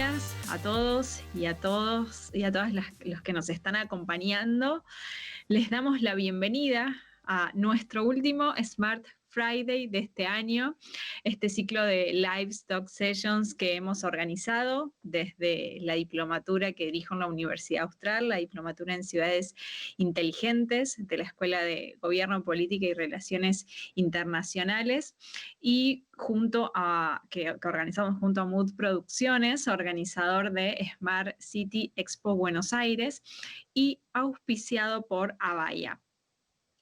días a todos y a todas los que nos están acompañando. Les damos la bienvenida a nuestro último Smart Friday de este año, este ciclo de Livestock Sessions que hemos organizado desde la diplomatura que dirijo en la Universidad Austral, la diplomatura en Ciudades Inteligentes de la Escuela de Gobierno, Política y Relaciones Internacionales, y que organizamos junto a Mood Producciones, organizador de Smart City Expo Buenos Aires, y auspiciado por Avaya.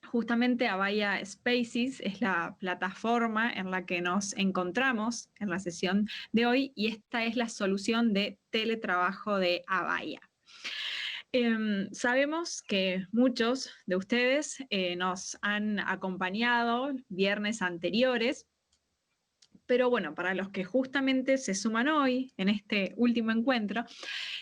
Justamente Avaya Spaces es la plataforma en la que nos encontramos en la sesión de hoy, y esta es la solución de teletrabajo de Avaya. Sabemos que muchos de ustedes nos han acompañado viernes anteriores, pero bueno, para los que justamente se suman hoy en este último encuentro,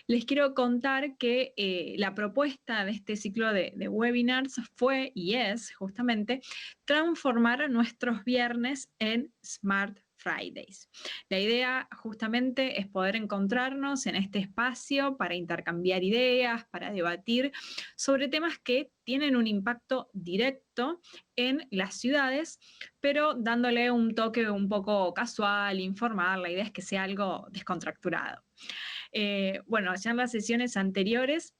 les quiero contar que la propuesta de este ciclo de webinars fue y es justamente transformar nuestros viernes en Smart Fridays. La idea justamente es poder encontrarnos en este espacio para intercambiar ideas, para debatir sobre temas que tienen un impacto directo en las ciudades, pero dándole un toque un poco casual, informal. La idea es que sea algo descontracturado. Bueno, ya en las sesiones anteriores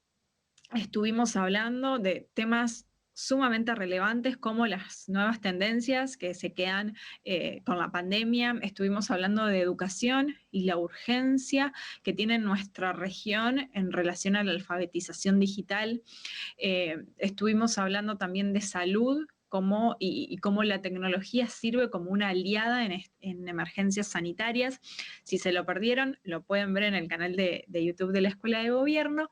estuvimos hablando de temas sumamente relevantes como las nuevas tendencias que se quedan con la pandemia. Estuvimos hablando de educación y la urgencia que tiene nuestra región en relación a la alfabetización digital. Estuvimos hablando también de salud, y cómo la tecnología sirve como una aliada en emergencias sanitarias. Si se lo perdieron, lo pueden ver en el canal de YouTube de la Escuela de Gobierno.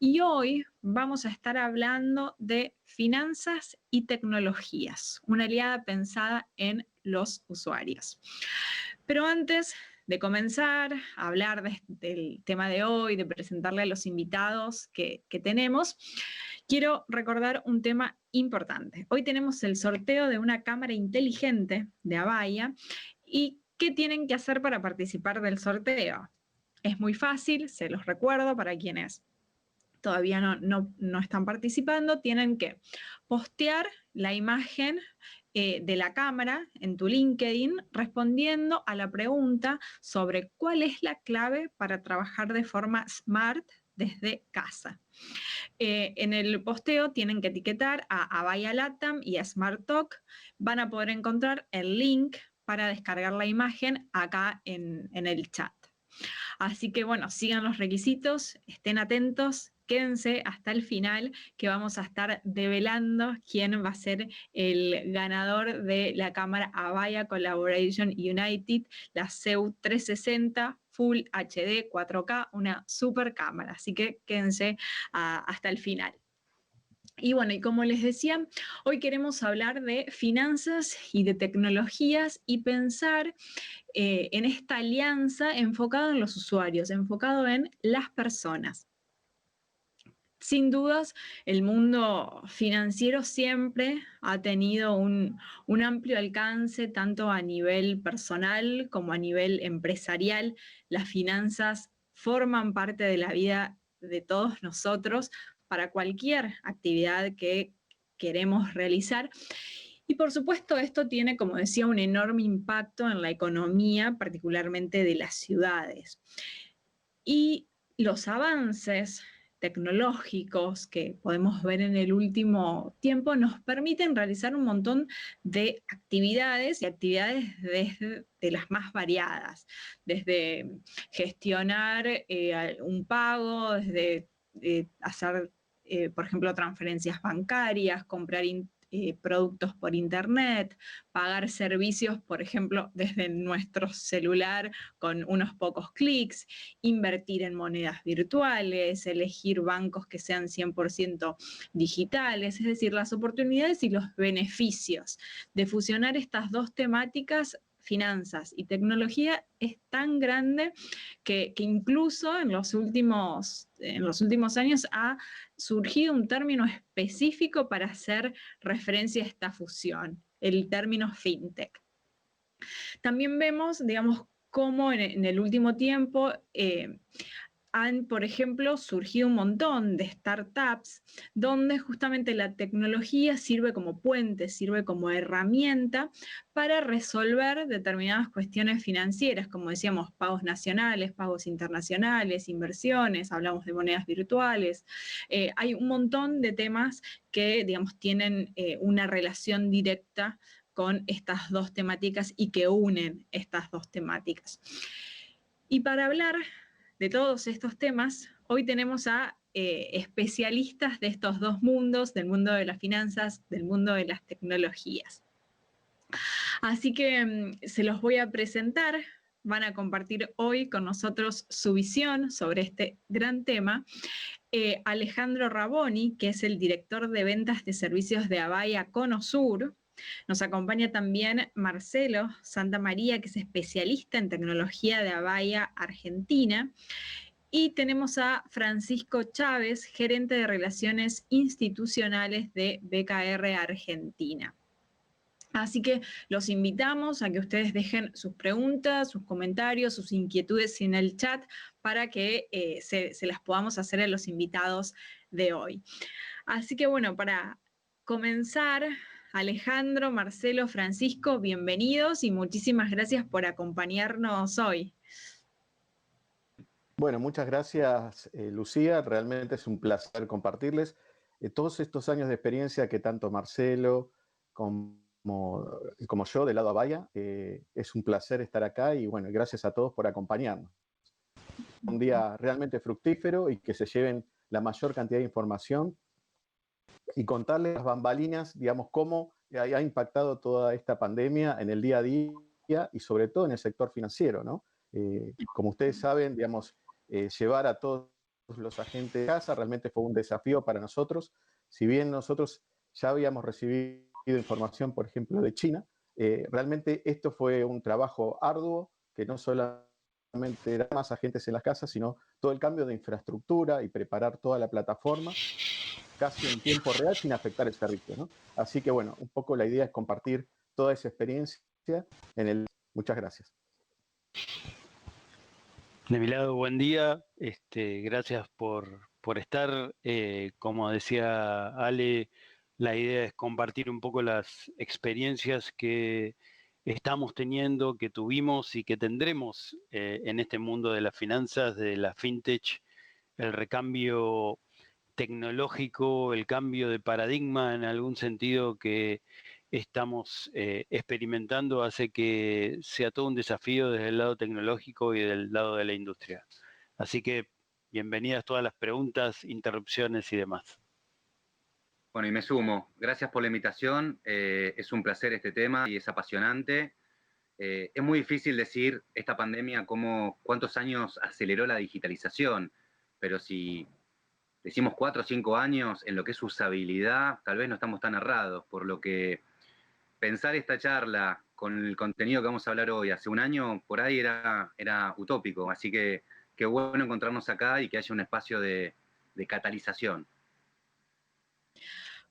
Y hoy vamos a estar hablando de finanzas y tecnologías, una aliada pensada en los usuarios. Pero antes de comenzar a hablar del tema de hoy, de presentarle a los invitados que tenemos, quiero recordar un tema importante. Hoy tenemos el sorteo de una cámara inteligente de Avaya. ¿Y qué tienen que hacer para participar del sorteo? Es muy fácil, se los recuerdo para quienes todavía no están participando. Tienen que postear la imagen de la cámara en tu LinkedIn respondiendo a la pregunta sobre cuál es la clave para trabajar de forma smart desde casa. En el posteo tienen que etiquetar a Avaya Latam y a Smart Talk. Van a poder encontrar el link para descargar la imagen acá en el chat. Así que bueno, sigan los requisitos, estén atentos, quédense hasta el final, que vamos a estar develando quién va a ser el ganador de la cámara Avaya Collaboration United, la CEU 360 Full HD 4K, una super cámara. Así que quédense hasta el final. Y bueno, y como les decía, hoy queremos hablar de finanzas y de tecnologías y pensar en esta alianza enfocado en los usuarios, enfocado en las personas. Sin dudas, el mundo financiero siempre ha tenido un amplio alcance, tanto a nivel personal como a nivel empresarial. Las finanzas forman parte de la vida de todos nosotros para cualquier actividad que queremos realizar. Y por supuesto, esto tiene, como decía, un enorme impacto en la economía, particularmente de las ciudades. Y los avances tecnológicos que podemos ver en el último tiempo nos permiten realizar un montón de actividades, y actividades desde de las más variadas, desde gestionar un pago, desde hacer, por ejemplo, transferencias bancarias, comprar productos por internet, pagar servicios, por ejemplo, desde nuestro celular con unos pocos clics, invertir en monedas virtuales, elegir bancos que sean 100% digitales. Es decir, las oportunidades y los beneficios de fusionar estas dos temáticas, finanzas y tecnología, es tan grande que incluso en los últimos años ha surgido un término específico para hacer referencia a esta fusión, el término fintech. También vemos, digamos, cómo en el último tiempo han, por ejemplo, surgido un montón de startups donde justamente la tecnología sirve como puente, sirve como herramienta para resolver determinadas cuestiones financieras, como decíamos, pagos nacionales, pagos internacionales, inversiones, hablamos de monedas virtuales. Hay un montón de temas que, digamos, tienen una relación directa con estas dos temáticas y que unen estas dos temáticas. Y para hablar de todos estos temas, hoy tenemos a especialistas de estos dos mundos, del mundo de las finanzas, del mundo de las tecnologías. Así que se los voy a presentar, van a compartir hoy con nosotros su visión sobre este gran tema. Alejandro Raboni, que es el director de ventas de servicios de Avaya Conosur. Nos acompaña también Marcelo Santamaría, que es especialista en tecnología de Avaya Argentina. Y tenemos a Francisco Chávez, gerente de Relaciones Institucionales de BKR Argentina. Así que los invitamos a que ustedes dejen sus preguntas, sus comentarios, sus inquietudes en el chat para que se las podamos hacer a los invitados de hoy. Así que bueno, para comenzar, Alejandro, Marcelo, Francisco, bienvenidos y muchísimas gracias por acompañarnos hoy. Bueno, muchas gracias, Lucía. Realmente es un placer compartirles todos estos años de experiencia que tanto Marcelo como yo del lado Avaya. Es un placer estar acá y bueno, gracias a todos por acompañarnos. Un día realmente fructífero y que se lleven la mayor cantidad de información y contarles las bambalinas, digamos, cómo ha impactado toda esta pandemia en el día a día y sobre todo en el sector financiero, ¿no? Como ustedes saben, digamos, llevar a todos los agentes de casa realmente fue un desafío para nosotros. Si bien nosotros ya habíamos recibido información, por ejemplo, de China, realmente esto fue un trabajo arduo que no solamente era más agentes en las casas, sino todo el cambio de infraestructura y preparar toda la plataforma casi en tiempo real sin afectar el servicio, ¿no? Así que bueno, un poco la idea es compartir toda esa experiencia en el... Muchas gracias. De mi lado, buen día. Gracias por estar. Como decía Ale, la idea es compartir un poco las experiencias que estamos teniendo, que tuvimos y que tendremos en este mundo de las finanzas, de la fintech, el recambio tecnológico, el cambio de paradigma en algún sentido que estamos experimentando hace que sea todo un desafío desde el lado tecnológico y del lado de la industria. Así que bienvenidas todas las preguntas, interrupciones y demás. Bueno, y me sumo. Gracias por la invitación. Es un placer este tema y es apasionante. Es muy difícil decir esta pandemia cuántos años aceleró la digitalización, pero si decimos 4 o 5 años en lo que es usabilidad, tal vez no estamos tan errados, por lo que pensar esta charla con el contenido que vamos a hablar hoy hace un año, por ahí era utópico, así que qué bueno encontrarnos acá y que haya un espacio de catalización.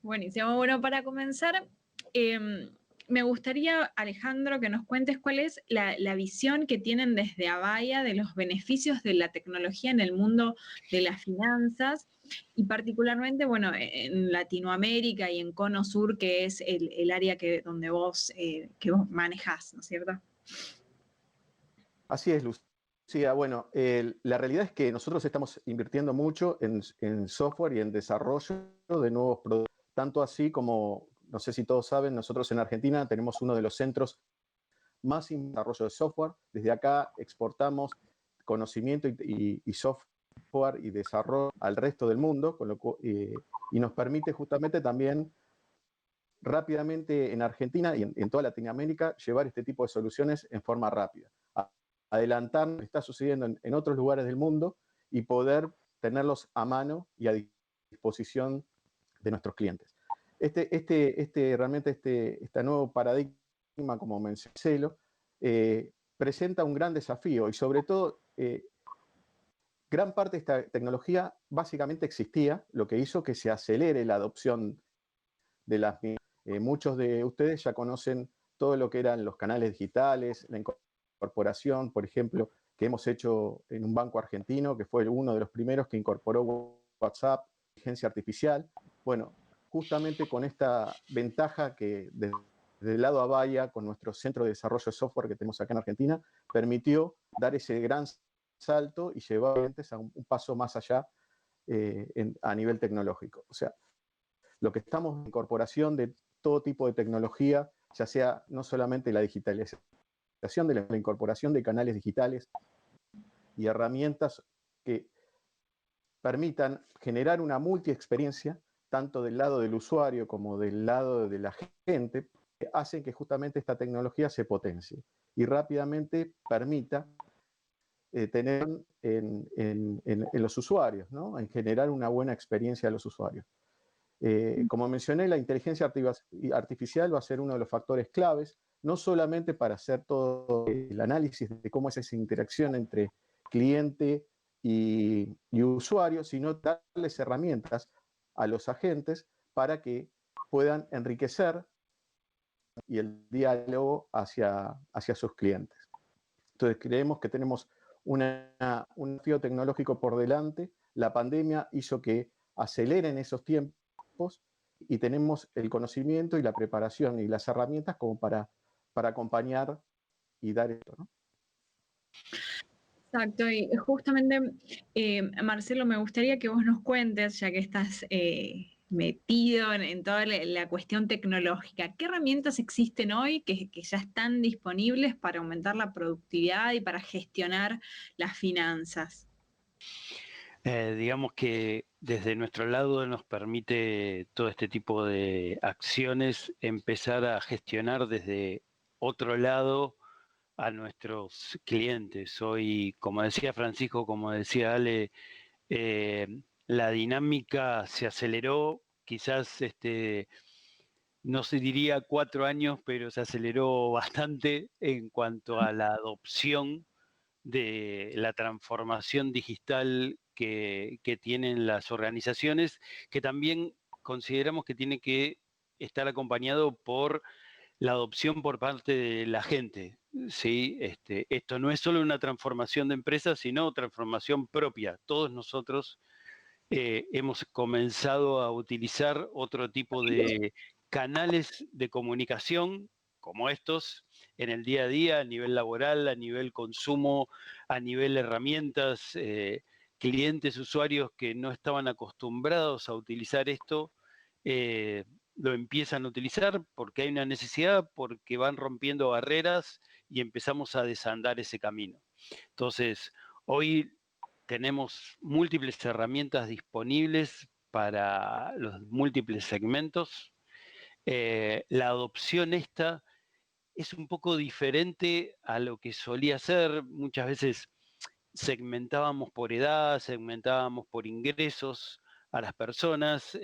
Buenísimo. Bueno, para comenzar, me gustaría, Alejandro, que nos cuentes cuál es la visión que tienen desde Avaya de los beneficios de la tecnología en el mundo de las finanzas y particularmente, bueno, en Latinoamérica y en Cono Sur, que es el área donde vos manejás, ¿no es cierto? Así es, Lucía. Bueno, la realidad es que nosotros estamos invirtiendo mucho en software y en desarrollo de nuevos productos, tanto así como, no sé si todos saben, nosotros en Argentina tenemos uno de los centros más en desarrollo de software. Desde acá exportamos conocimiento y software y desarrollo al resto del mundo, y nos permite justamente también rápidamente en Argentina y en toda Latinoamérica llevar este tipo de soluciones en forma rápida. Adelantar lo que está sucediendo en otros lugares del mundo y poder tenerlos a mano y a disposición de nuestros clientes. Realmente este nuevo paradigma, como mencioné, presenta un gran desafío y sobre todo gran parte de esta tecnología básicamente existía, lo que hizo que se acelere la adopción de muchos de ustedes ya conocen todo lo que eran los canales digitales, la incorporación, por ejemplo, que hemos hecho en un banco argentino, que fue uno de los primeros que incorporó WhatsApp, inteligencia artificial. Bueno, justamente con esta ventaja que desde el lado Avaya, con nuestro centro de desarrollo de software que tenemos acá en Argentina, permitió dar ese gran salto y llevar a un paso más allá a nivel tecnológico. O sea, lo que estamos en incorporación de todo tipo de tecnología, ya sea no solamente la digitalización de la incorporación de canales digitales y herramientas que permitan generar una multi-experiencia, tanto del lado del usuario como del lado de la gente, que hacen que justamente esta tecnología se potencie y rápidamente permita tener en los usuarios, ¿no? En generar una buena experiencia a los usuarios. Como mencioné, la inteligencia artificial va a ser uno de los factores claves, no solamente para hacer todo el análisis de cómo es esa interacción entre cliente y usuario, sino darles herramientas a los agentes para que puedan enriquecer y el diálogo hacia sus clientes. Entonces creemos que tenemos un desafío tecnológico por delante. La pandemia hizo que aceleren esos tiempos y tenemos el conocimiento y la preparación y las herramientas como para acompañar y dar esto, ¿no? Exacto, y justamente, Marcelo, me gustaría que vos nos cuentes, ya que estás metido en toda la cuestión tecnológica, ¿qué herramientas existen hoy que ya están disponibles para aumentar la productividad y para gestionar las finanzas? Digamos que desde nuestro lado nos permite todo este tipo de acciones empezar a gestionar desde otro lado a nuestros clientes. Hoy, como decía Francisco, como decía Ale, la dinámica se aceleró, quizás no se diría 4 años, pero se aceleró bastante en cuanto a la adopción de la transformación digital que tienen las organizaciones, que también consideramos que tiene que estar acompañado por la adopción por parte de la gente. ¿Sí? Esto no es solo una transformación de empresas, sino transformación propia. Todos nosotros hemos comenzado a utilizar otro tipo de canales de comunicación como estos en el día a día, a nivel laboral, a nivel consumo, a nivel herramientas, clientes, usuarios que no estaban acostumbrados a utilizar esto, lo empiezan a utilizar porque hay una necesidad, porque van rompiendo barreras y empezamos a desandar ese camino. Entonces, hoy tenemos múltiples herramientas disponibles para los múltiples segmentos. La adopción esta es un poco diferente a lo que solía ser. Muchas veces segmentábamos por edad, segmentábamos por ingresos a las personas,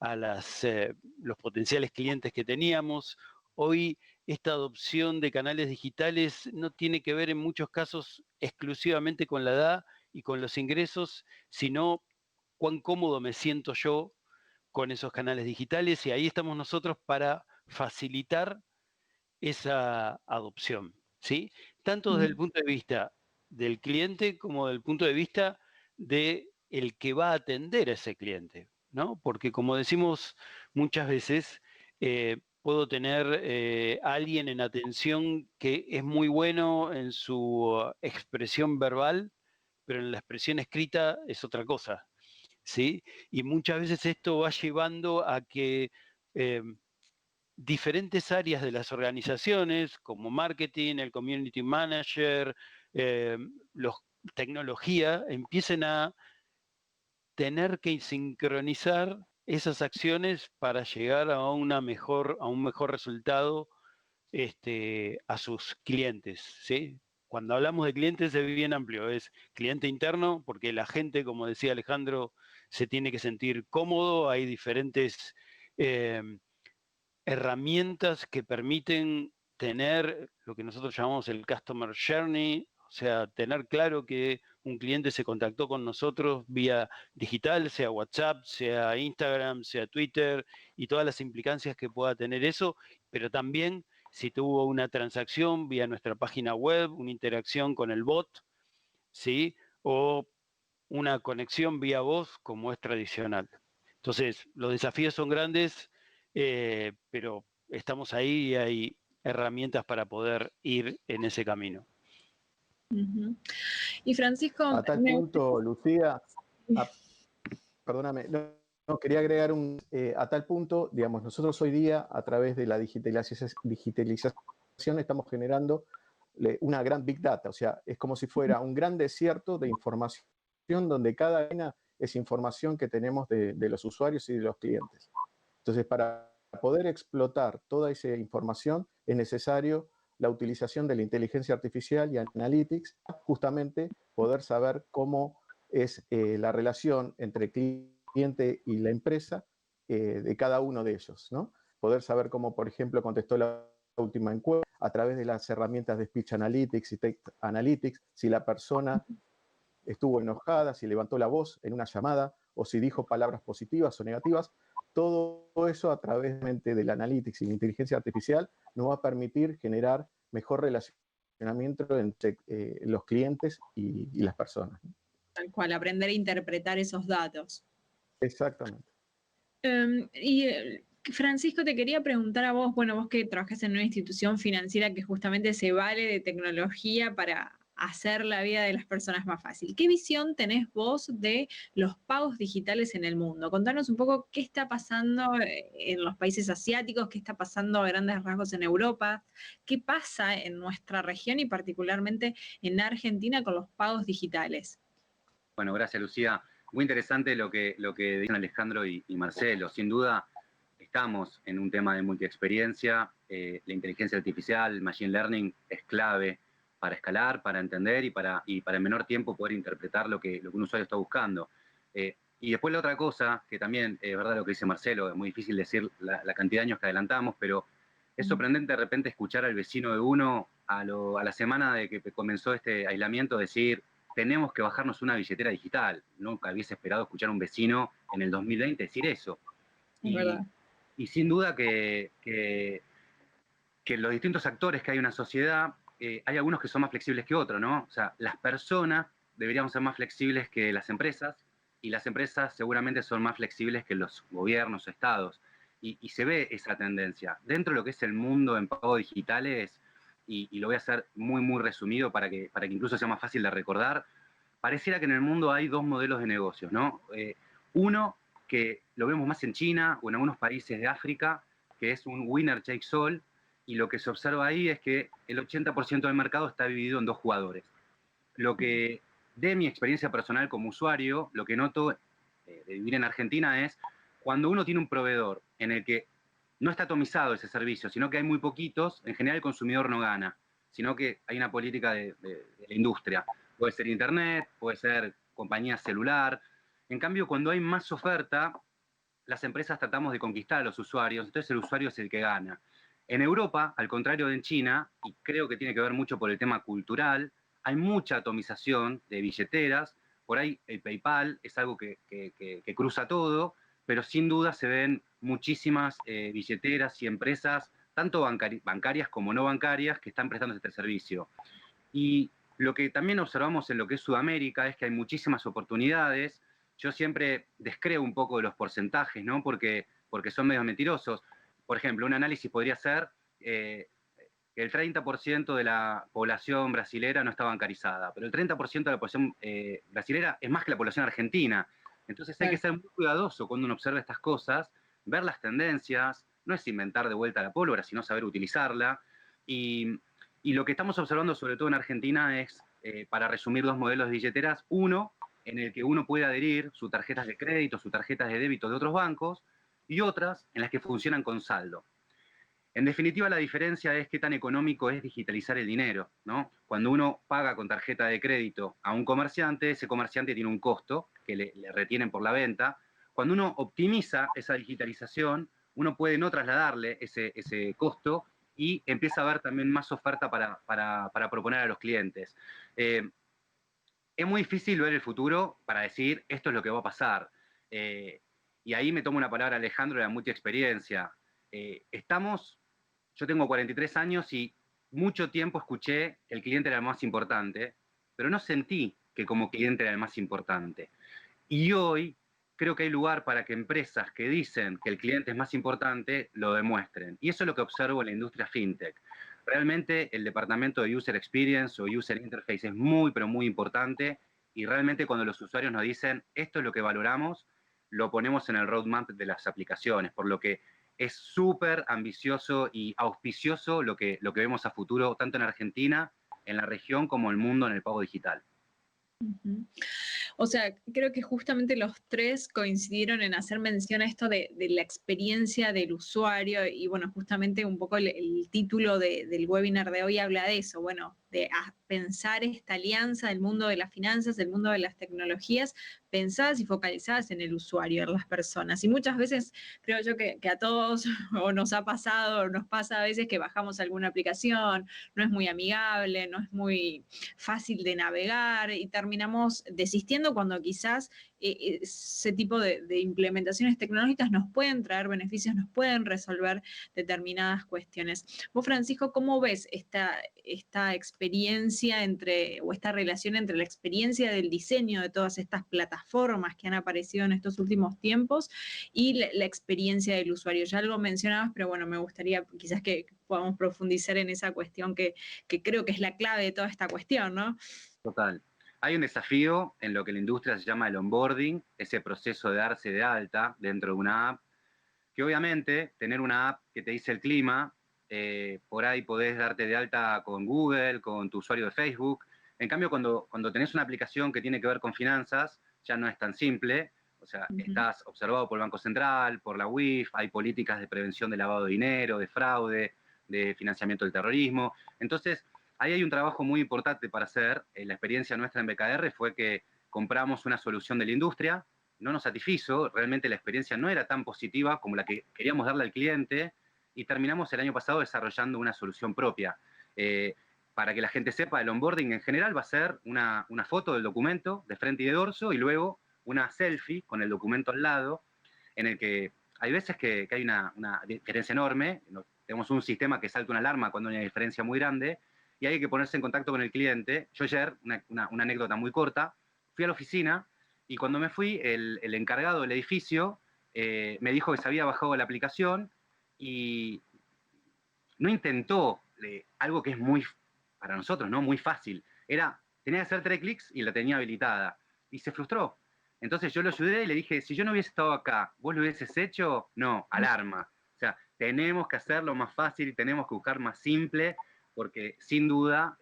a los potenciales clientes que teníamos. Hoy esta adopción de canales digitales no tiene que ver en muchos casos exclusivamente con la edad y con los ingresos, sino cuán cómodo me siento yo con esos canales digitales, y ahí estamos nosotros para facilitar esa adopción, ¿sí? Tanto desde el punto de vista del cliente como desde el punto de vista de el que va a atender a ese cliente, ¿no? Porque como decimos muchas veces, puedo tener alguien en atención que es muy bueno en su expresión verbal, pero en la expresión escrita es otra cosa, ¿sí? Y muchas veces esto va llevando a que diferentes áreas de las organizaciones, como marketing, el community manager, los tecnología, empiecen a tener que sincronizar esas acciones para llegar a un mejor resultado a sus clientes, ¿sí? Cuando hablamos de clientes es bien amplio, es cliente interno, porque la gente, como decía Alejandro, se tiene que sentir cómodo, hay diferentes herramientas que permiten tener lo que nosotros llamamos el Customer Journey, o sea, tener claro que un cliente se contactó con nosotros vía digital, sea WhatsApp, sea Instagram, sea Twitter, y todas las implicancias que pueda tener eso, pero también si tuvo una transacción vía nuestra página web, una interacción con el bot, ¿sí? O una conexión vía voz como es tradicional. Entonces, los desafíos son grandes, pero estamos ahí y hay herramientas para poder ir en ese camino. Uh-huh. Y Francisco, a tal punto, Lucía, perdóname, no, quería agregar a tal punto, digamos, nosotros hoy día, a través de la digitalización estamos generando una gran big data, o sea, es como si fuera un gran desierto de información donde cada esquina es información que tenemos de los usuarios y de los clientes. Entonces, para poder explotar toda esa información es necesario la utilización de la inteligencia artificial y analytics, justamente poder saber cómo es la relación entre el cliente y la empresa de cada uno de ellos, ¿no? Poder saber cómo, por ejemplo, contestó la última encuesta a través de las herramientas de Speech Analytics y Text Analytics, si la persona estuvo enojada, si levantó la voz en una llamada o si dijo palabras positivas o negativas. Todo eso a través del Analytics y la inteligencia artificial nos va a permitir generar mejor relacionamiento entre los clientes y las personas. Tal cual, aprender a interpretar esos datos. Exactamente. Francisco, te quería preguntar a vos, bueno, vos que trabajás en una institución financiera que justamente se vale de tecnología para hacer la vida de las personas más fácil. ¿Qué visión tenés vos de los pagos digitales en el mundo? Contanos un poco qué está pasando en los países asiáticos, qué está pasando a grandes rasgos en Europa, qué pasa en nuestra región y particularmente en Argentina con los pagos digitales. Bueno, gracias, Lucía. Muy interesante lo que dicen Alejandro y Marcelo. Sin duda, estamos en un tema de multiexperiencia. La inteligencia artificial, machine learning, es clave para escalar, para entender y para en menor tiempo poder interpretar lo que un usuario está buscando. Y después la otra cosa, que también es verdad lo que dice Marcelo, es muy difícil decir la cantidad de años que adelantamos, pero es sorprendente de repente escuchar al vecino de uno a la semana de que comenzó este aislamiento decir: tenemos que bajarnos una billetera digital. Nunca hubiese esperado escuchar a un vecino en el 2020 decir eso. Y sin duda que los distintos actores que hay en una sociedad, hay algunos que son más flexibles que otros, ¿no? O sea, las personas deberían ser más flexibles que las empresas, y las empresas seguramente son más flexibles que los gobiernos o estados. Y se ve esa tendencia. Dentro de lo que es el mundo en pagos digitales, y lo voy a hacer muy, muy resumido para que incluso sea más fácil de recordar, pareciera que en el mundo hay dos modelos de negocios, ¿no? Uno que lo vemos más en China o en algunos países de África, que es un winner takes all, y lo que se observa ahí es que el 80% del mercado está dividido en dos jugadores. Lo que, de mi experiencia personal como usuario, lo que noto de vivir en Argentina es cuando uno tiene un proveedor en el que no está atomizado ese servicio, sino que hay muy poquitos, en general el consumidor no gana, sino que hay una política de la industria. Puede ser internet, puede ser compañía celular. En cambio, cuando hay más oferta, las empresas tratamos de conquistar a los usuarios, entonces el usuario es el que gana. En Europa, al contrario de en China, y creo que tiene que ver mucho por el tema cultural, hay mucha atomización de billeteras. Por ahí el PayPal es algo que cruza todo, pero sin duda se ven muchísimas billeteras y empresas, tanto bancarias como no bancarias, que están prestando este servicio. Y lo que también observamos en lo que es Sudamérica es que hay muchísimas oportunidades. Yo siempre descreo un poco de los porcentajes, ¿no? Porque son medio mentirosos. Por ejemplo, un análisis podría ser que el 30% de la población brasilera no está bancarizada, pero el 30% de la población brasilera es más que la población argentina. Entonces hay que ser muy cuidadoso cuando uno observa estas cosas, ver las tendencias, no es inventar de vuelta la pólvora, sino saber utilizarla. Y lo que estamos observando, sobre todo en Argentina, es, para resumir, dos modelos de billeteras. Uno, en el que uno puede adherir sus tarjetas de crédito, sus tarjetas de débito de otros bancos, y otras en las que funcionan con saldo. En definitiva, la diferencia es qué tan económico es digitalizar el dinero, ¿no? Cuando uno paga con tarjeta de crédito a un comerciante, ese comerciante tiene un costo que le retienen por la venta. Cuando uno optimiza esa digitalización, uno puede no trasladarle ese costo y empieza a haber también más oferta para proponer a los clientes. Es muy difícil ver el futuro para decir esto es lo que va a pasar. Y ahí me tomo una palabra, Alejandro, de la multiexperiencia. yo tengo 43 años y mucho tiempo escuché que el cliente era el más importante, pero no sentí que como cliente era el más importante. Y hoy creo que hay lugar para que empresas que dicen que el cliente es más importante lo demuestren. Y eso es lo que observo en la industria fintech. Realmente el departamento de User Experience o User Interface es muy, pero muy importante. Y realmente cuando los usuarios nos dicen esto es lo que valoramos, lo ponemos en el roadmap de las aplicaciones. Por lo que es súper ambicioso y auspicioso lo que vemos a futuro, tanto en Argentina, en la región, como en el mundo en el pago digital. Ujú. O sea, creo que justamente los tres coincidieron en hacer mención a esto de la experiencia del usuario y bueno, justamente un poco el título del webinar de hoy habla de eso, bueno, de pensar esta alianza del mundo de las finanzas, del mundo de las tecnologías, pensadas y focalizadas en el usuario, en las personas. Y muchas veces creo yo que a todos o nos ha pasado o nos pasa a veces que bajamos alguna aplicación, no es muy amigable, no es muy fácil de navegar y terminamos desistiendo cuando quizás ese tipo de implementaciones tecnológicas nos pueden traer beneficios, nos pueden resolver determinadas cuestiones. Vos, Francisco, ¿cómo ves esta experiencia o esta relación entre la experiencia del diseño de todas estas plataformas que han aparecido en estos últimos tiempos y la experiencia del usuario? Ya algo mencionabas, pero bueno, me gustaría quizás que podamos profundizar en esa cuestión que creo que es la clave de toda esta cuestión, ¿no? Total. Hay un desafío en lo que la industria se llama el onboarding, ese proceso de darse de alta dentro de una app, que obviamente tener una app que te dice el clima, por ahí podés darte de alta con Google, con tu usuario de Facebook. En cambio, cuando tenés una aplicación que tiene que ver con finanzas, ya no es tan simple. O sea, estás observado por el Banco Central, por la UIF, hay políticas de prevención de lavado de dinero, de fraude, de financiamiento del terrorismo. Entonces, ahí hay un trabajo muy importante para hacer. La experiencia nuestra en BKR fue que compramos una solución de la industria, no nos satisfizo, realmente la experiencia no era tan positiva como la que queríamos darle al cliente y terminamos el año pasado desarrollando una solución propia. Para que la gente sepa, el onboarding en general va a ser una foto del documento de frente y de dorso y luego una selfie con el documento al lado, en el que hay veces que hay una diferencia enorme. Tenemos un sistema que salta una alarma cuando hay una diferencia muy grande y hay que ponerse en contacto con el cliente. Yo ayer, una anécdota muy corta, fui a la oficina y cuando me fui, el encargado del edificio me dijo que se había bajado la aplicación y no intentó algo que es muy, para nosotros, ¿no? Muy fácil. Tenía que hacer 3 clics y la tenía habilitada. Y se frustró. Entonces yo lo ayudé y le dije, si yo no hubiese estado acá, ¿vos lo hubieses hecho? No, alarma. O sea, tenemos que hacerlo más fácil y tenemos que buscar más simple, porque sin duda,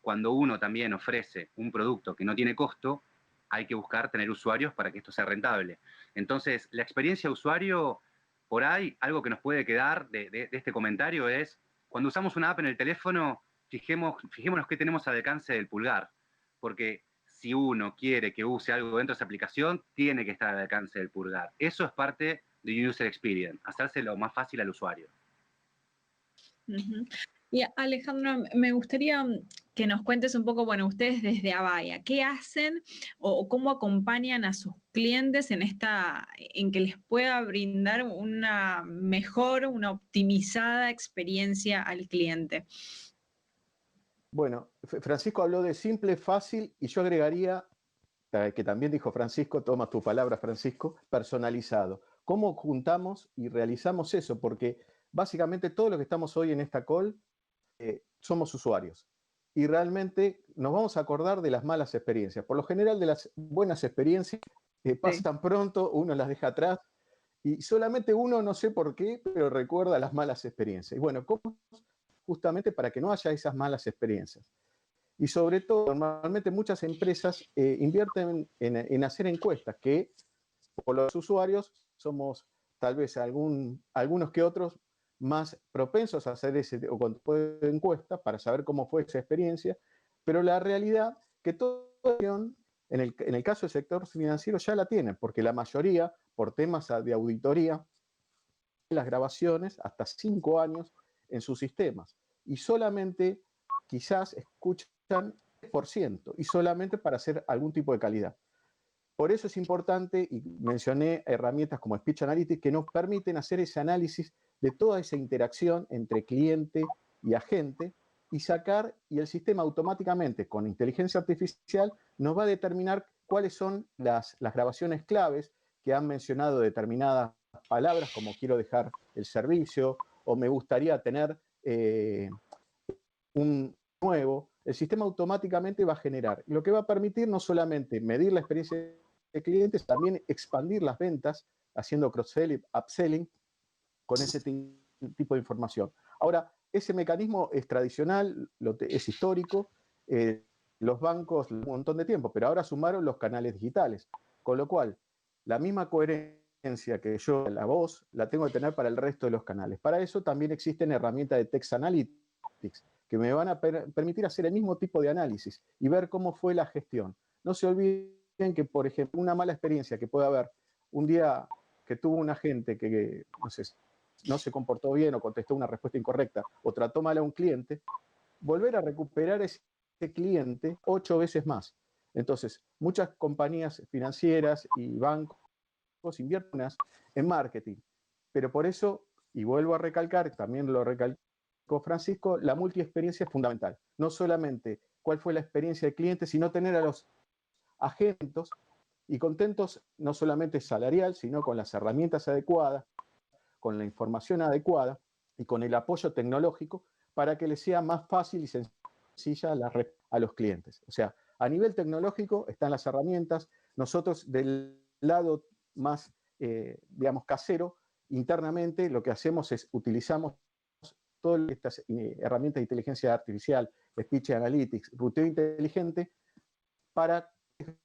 cuando uno también ofrece un producto que no tiene costo, hay que buscar tener usuarios para que esto sea rentable. Entonces, la experiencia de usuario, por ahí, algo que nos puede quedar de este comentario es, cuando usamos una app en el teléfono, fijémonos qué tenemos al alcance del pulgar, porque si uno quiere que use algo dentro de esa aplicación, tiene que estar al alcance del pulgar. Eso es parte de User Experience, hacérselo más fácil al usuario. Uh-huh. Y Alejandro, me gustaría que nos cuentes un poco, bueno, ustedes desde Avaya, ¿qué hacen o cómo acompañan a sus clientes en que les pueda brindar una mejor, una optimizada experiencia al cliente? Bueno, Francisco habló de simple, fácil, y yo agregaría, que también dijo Francisco, toma tu palabra, Francisco, personalizado. ¿Cómo juntamos y realizamos eso? Porque básicamente todos los que estamos hoy en esta call somos usuarios. Y realmente nos vamos a acordar de las malas experiencias. Por lo general, de las buenas experiencias pasan pronto, uno las deja atrás, y solamente uno, no sé por qué, pero recuerda las malas experiencias. Y bueno, ¿cómo? Justamente para que no haya esas malas experiencias. Y sobre todo, normalmente muchas empresas invierten en hacer encuestas, que por los usuarios somos tal vez algunos que otros más propensos a hacer ese tipo de encuesta para saber cómo fue esa experiencia, pero la realidad que toda en el caso del sector financiero ya la tienen, porque la mayoría, por temas de auditoría, las grabaciones hasta 5 años en sus sistemas. Y solamente quizás escuchan 10%, y solamente para hacer algún tipo de calidad. Por eso es importante, y mencioné herramientas como Speech Analytics, que nos permiten hacer ese análisis de toda esa interacción entre cliente y agente y sacar, y el sistema automáticamente con inteligencia artificial nos va a determinar cuáles son las grabaciones claves que han mencionado determinadas palabras, como quiero dejar el servicio o me gustaría tener un nuevo. El sistema automáticamente va a generar, lo que va a permitir no solamente medir la experiencia de clientes, también expandir las ventas, haciendo cross-selling, upselling, con ese tipo de información. Ahora, ese mecanismo es tradicional, es histórico, los bancos un montón de tiempo, pero ahora sumaron los canales digitales, con lo cual la misma coherencia que yo, la voz, la tengo que tener para el resto de los canales. Para eso también existen herramientas de Text Analytics que me van a permitir hacer el mismo tipo de análisis y ver cómo fue la gestión. No se olviden que, por ejemplo, una mala experiencia que puede haber un día que tuvo un agente que no se comportó bien o contestó una respuesta incorrecta o trató mal a un cliente, volver a recuperar ese cliente 8 veces más. Entonces, muchas compañías financieras y bancos invierten en marketing, pero por eso, y vuelvo a recalcar, también lo recalcó Francisco, la multiexperiencia es fundamental. No solamente cuál fue la experiencia del cliente, sino tener a los agentes y contentos no solamente salarial, sino con las herramientas adecuadas, con la información adecuada y con el apoyo tecnológico para que les sea más fácil y sencilla a los clientes. O sea, a nivel tecnológico están las herramientas. Nosotros del lado más, digamos, casero, internamente lo que hacemos es utilizamos todas estas herramientas de inteligencia artificial, speech analytics, ruteo inteligente, para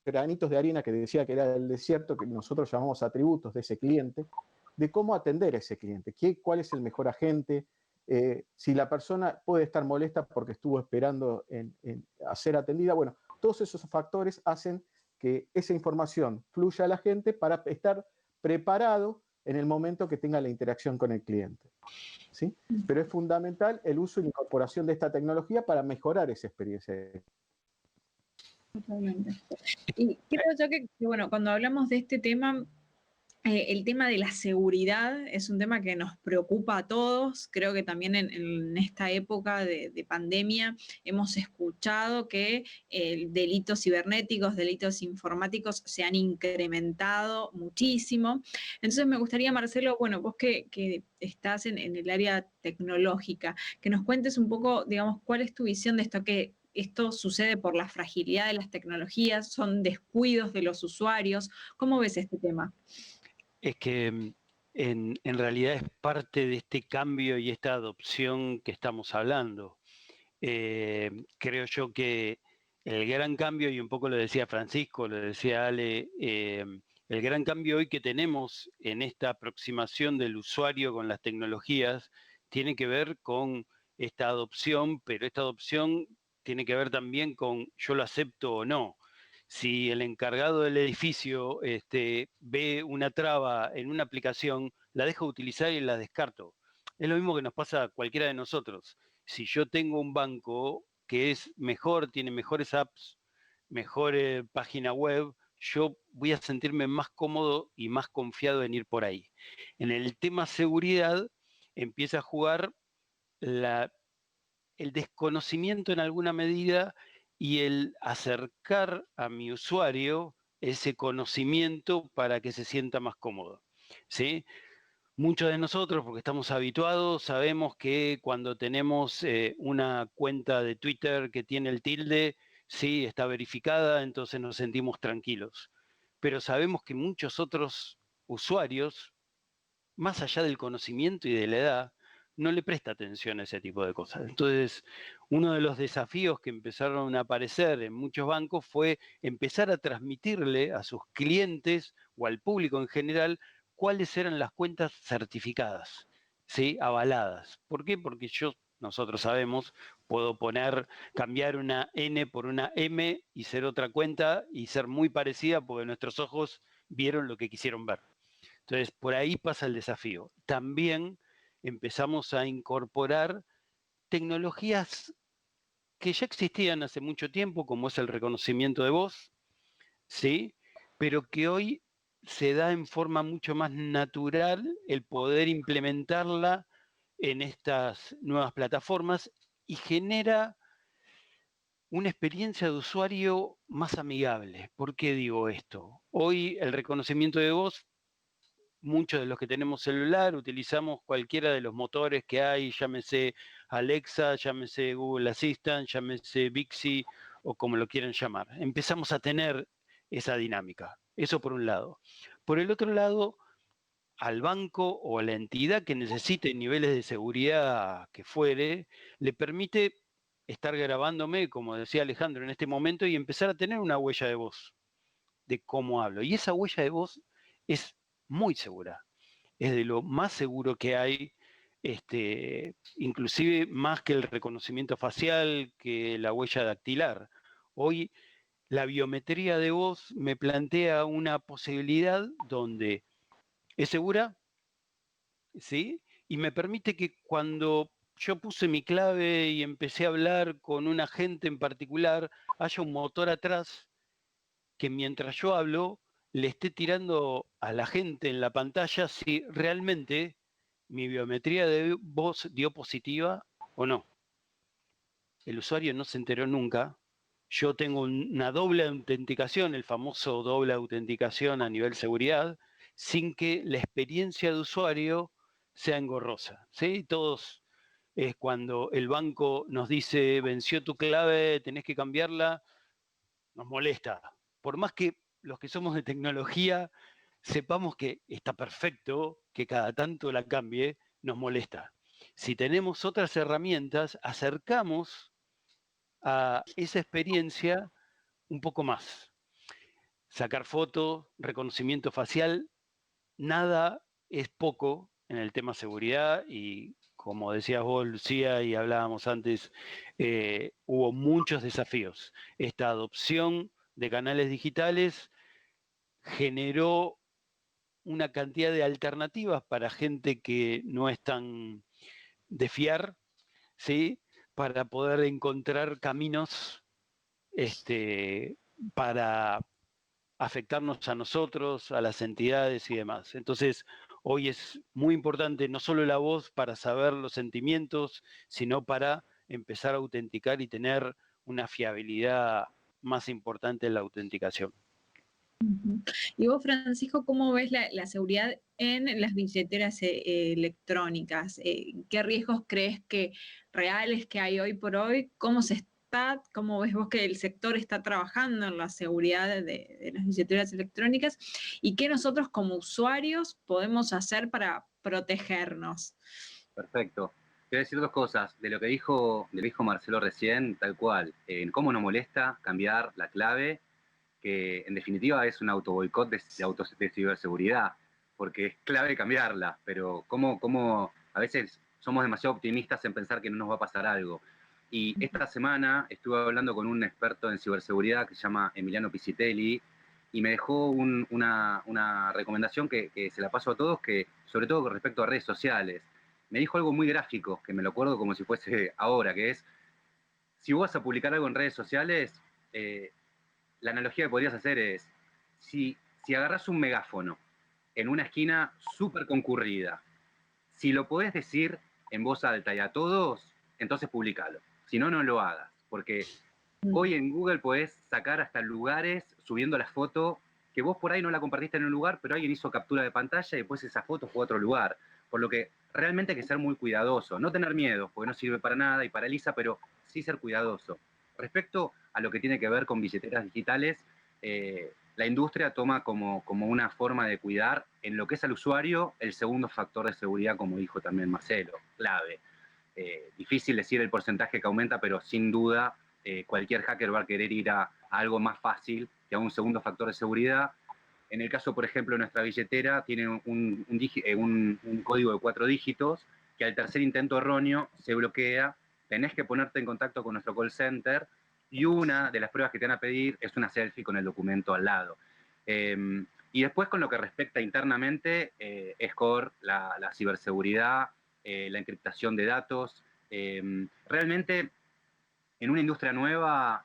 granitos de arena que decía que era el desierto, que nosotros llamamos atributos de ese cliente, de cómo atender a ese cliente, cuál es el mejor agente, si la persona puede estar molesta porque estuvo esperando a ser atendida. Bueno, todos esos factores hacen que esa información fluya a la gente para estar preparado en el momento que tenga la interacción con el cliente. ¿Sí? Pero es fundamental el uso y la incorporación de esta tecnología para mejorar esa experiencia. Totalmente. Y creo yo que, bueno, cuando hablamos de este tema, el tema de la seguridad es un tema que nos preocupa a todos. Creo que también en esta época de pandemia hemos escuchado que delitos cibernéticos, delitos informáticos se han incrementado muchísimo. Entonces me gustaría, Marcelo, bueno, vos que estás en el área tecnológica, que nos cuentes un poco, digamos, cuál es tu visión de esto, que esto sucede por la fragilidad de las tecnologías, son descuidos de los usuarios. ¿Cómo ves este tema? Es que en realidad es parte de este cambio y esta adopción que estamos hablando. Creo yo que el gran cambio, y un poco lo decía Francisco, lo decía Ale, el gran cambio hoy que tenemos en esta aproximación del usuario con las tecnologías tiene que ver con esta adopción, pero esta adopción tiene que ver también con yo lo acepto o no. Si el encargado del edificio ve una traba en una aplicación, la dejo de utilizar y la descarto. Es lo mismo que nos pasa a cualquiera de nosotros. Si yo tengo un banco que es mejor, tiene mejores apps, mejor página web, yo voy a sentirme más cómodo y más confiado en ir por ahí. En el tema seguridad empieza a jugar el desconocimiento en alguna medida y el acercar a mi usuario ese conocimiento para que se sienta más cómodo, ¿sí? Muchos de nosotros, porque estamos habituados, sabemos que cuando tenemos una cuenta de Twitter que tiene el tilde, sí, está verificada, entonces nos sentimos tranquilos. Pero sabemos que muchos otros usuarios, más allá del conocimiento y de la edad, no le presta atención a ese tipo de cosas. Entonces, uno de los desafíos que empezaron a aparecer en muchos bancos fue empezar a transmitirle a sus clientes o al público en general cuáles eran las cuentas certificadas, ¿sí? Avaladas. ¿Por qué? Porque nosotros sabemos, puedo cambiar una N por una M y ser otra cuenta y ser muy parecida porque nuestros ojos vieron lo que quisieron ver. Entonces, por ahí pasa el desafío. También empezamos a incorporar tecnologías que ya existían hace mucho tiempo, como es el reconocimiento de voz, ¿sí? Pero que hoy se da en forma mucho más natural el poder implementarla en estas nuevas plataformas y genera una experiencia de usuario más amigable. ¿Por qué digo esto? Hoy el reconocimiento de voz, muchos de los que tenemos celular utilizamos cualquiera de los motores que hay, llámese Alexa, llámese Google Assistant, llámese Bixby o como lo quieran llamar. Empezamos a tener esa dinámica. Eso por un lado. Por el otro lado, al banco o a la entidad que necesite niveles de seguridad que fuere, le permite estar grabándome, como decía Alejandro, en este momento y empezar a tener una huella de voz de cómo hablo. Y esa huella de voz es muy segura, es de lo más seguro que hay, inclusive más que el reconocimiento facial, que la huella dactilar. Hoy la biometría de voz me plantea una posibilidad donde es segura, ¿sí? Y me permite que cuando yo puse mi clave y empecé a hablar con un agente en particular, haya un motor atrás que mientras yo hablo le esté tirando a la gente en la pantalla si realmente mi biometría de voz dio positiva o no. El usuario no se enteró nunca. Yo tengo una doble autenticación, el famoso doble autenticación a nivel seguridad, sin que la experiencia de usuario sea engorrosa. ¿Sí? Todos es cuando el banco nos dice venció tu clave, tenés que cambiarla, nos molesta. Por más que los que somos de tecnología sepamos que está perfecto, que cada tanto la cambie, nos molesta. Si tenemos otras herramientas, acercamos a esa experiencia un poco más. Sacar foto, reconocimiento facial, nada es poco en el tema seguridad y como decías vos, Lucía, y hablábamos antes, hubo muchos desafíos. Esta adopción de canales digitales generó una cantidad de alternativas para gente que no es tan de fiar, ¿sí? Para poder encontrar caminos para afectarnos a nosotros, a las entidades y demás. Entonces, hoy es muy importante no solo la voz para saber los sentimientos, sino para empezar a autenticar y tener una fiabilidad más importante en la autenticación. Ujú. Y vos, Francisco, ¿cómo ves la seguridad en las billeteras electrónicas? ¿Qué riesgos crees que reales que hay hoy por hoy? ¿Cómo ves vos que el sector está trabajando en la seguridad de las billeteras electrónicas? ¿Y qué nosotros como usuarios podemos hacer para protegernos? Perfecto. Quiero decir dos cosas. De lo que dijo Marcelo recién, tal cual. ¿Cómo nos molesta cambiar la clave? Que en definitiva es un autoboicot de ciberseguridad, porque es clave cambiarla, pero cómo a veces somos demasiado optimistas en pensar que no nos va a pasar algo. Y esta semana estuve hablando con un experto en ciberseguridad que se llama Emiliano Piscitelli y me dejó una recomendación que se la paso a todos, que sobre todo con respecto a redes sociales. Me dijo algo muy gráfico, que me lo acuerdo como si fuese ahora, que es, si vos vas a publicar algo en redes sociales, la analogía que podrías hacer es, si agarras un megáfono en una esquina súper concurrida, si lo podés decir en voz alta y a todos, entonces publicalo. Si no, no lo hagas, porque hoy en Google podés sacar hasta lugares subiendo la foto que vos por ahí no la compartiste en un lugar, pero alguien hizo captura de pantalla y después esa foto fue a otro lugar. Por lo que realmente hay que ser muy cuidadoso. No tener miedo, porque no sirve para nada y paraliza, pero sí ser cuidadoso. Respecto a lo que tiene que ver con billeteras digitales, la industria toma como una forma de cuidar en lo que es al usuario el segundo factor de seguridad, como dijo también Marcelo, clave. Difícil decir el porcentaje que aumenta, pero sin duda cualquier hacker va a querer ir a algo más fácil que a un segundo factor de seguridad. En el caso, por ejemplo, de nuestra billetera tiene un código de 4 dígitos que al tercer intento erróneo se bloquea. Tenés que ponerte en contacto con nuestro call center y una de las pruebas que te van a pedir es una selfie con el documento al lado. Y después, con lo que respecta internamente, es core, la ciberseguridad, la encriptación de datos. Realmente, en una industria nueva,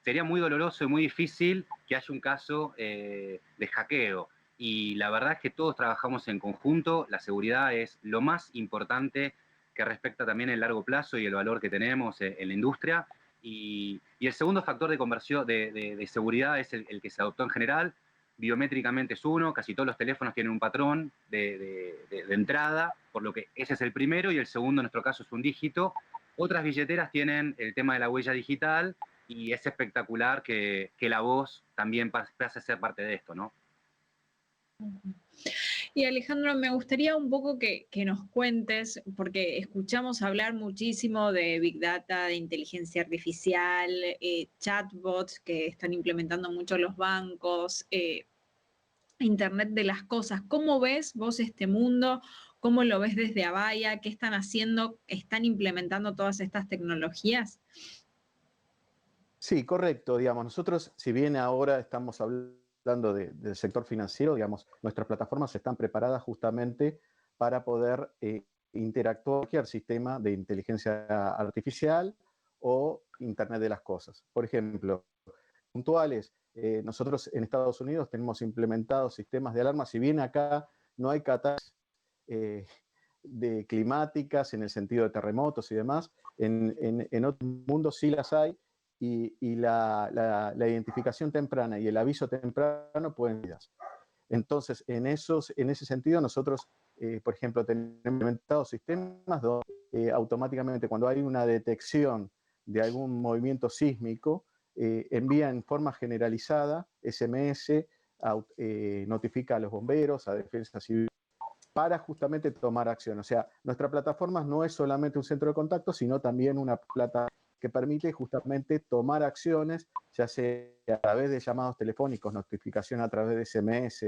sería muy doloroso y muy difícil que haya un caso de hackeo. Y la verdad es que todos trabajamos en conjunto, la seguridad es lo más importante que respecta también el largo plazo y el valor que tenemos en la industria. Y el segundo factor de conversión de seguridad es el que se adoptó en general. Biométricamente es uno, casi todos los teléfonos tienen un patrón de entrada, por lo que ese es el primero, y el segundo en nuestro caso es un dígito. Otras billeteras tienen el tema de la huella digital, y es espectacular que la voz también pase a ser parte de esto, ¿no? Y Alejandro, me gustaría un poco que nos cuentes, porque escuchamos hablar muchísimo de Big Data, de inteligencia artificial, chatbots que están implementando mucho los bancos, Internet de las cosas. ¿Cómo ves vos este mundo? ¿Cómo lo ves desde Avaya? ¿Qué están haciendo? ¿Están implementando todas estas tecnologías? Sí, correcto. Digamos, nosotros, si bien ahora estamos hablando del sector financiero, digamos, nuestras plataformas están preparadas justamente para poder interactuar con cualquier sistema de inteligencia artificial o Internet de las cosas. Por ejemplo, puntuales, nosotros en Estados Unidos tenemos implementados sistemas de alarma, si bien acá no hay catástrofes de climáticas en el sentido de terremotos y demás, en otros mundos sí las hay, y la identificación temprana y el aviso temprano pueden ser. Entonces, en ese sentido, nosotros, por ejemplo, tenemos implementados sistemas donde automáticamente cuando hay una detección de algún movimiento sísmico, envía en forma generalizada SMS, notifica a los bomberos, a Defensa Civil, para justamente tomar acción. O sea, nuestra plataforma no es solamente un centro de contacto, sino también una plataforma que permite justamente tomar acciones, ya sea a través de llamados telefónicos, notificación a través de SMS,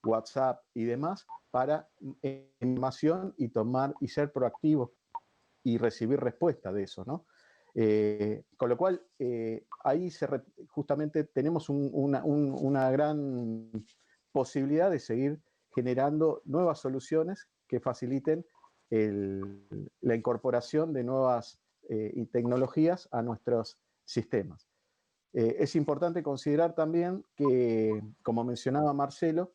WhatsApp y demás, para información y tomar y ser proactivos y recibir respuesta de eso, ¿no? Con lo cual, ahí justamente tenemos una gran posibilidad de seguir generando nuevas soluciones que faciliten la incorporación de nuevas tecnologías a nuestros sistemas. Es importante considerar también que, como mencionaba Marcelo,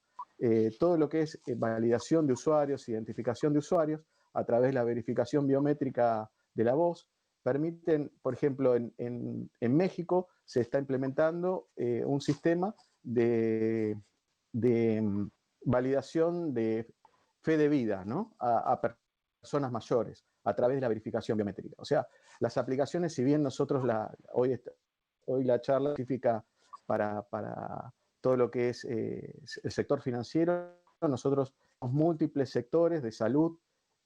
todo lo que es validación de usuarios, identificación de usuarios, a través de la verificación biométrica de la voz, permiten, por ejemplo, en México se está implementando un sistema de validación de fe de vida, ¿no? a personas mayores a través de la verificación biométrica. O sea, las aplicaciones, si bien nosotros hoy la charla específica para todo lo que es el sector financiero, nosotros tenemos múltiples sectores de salud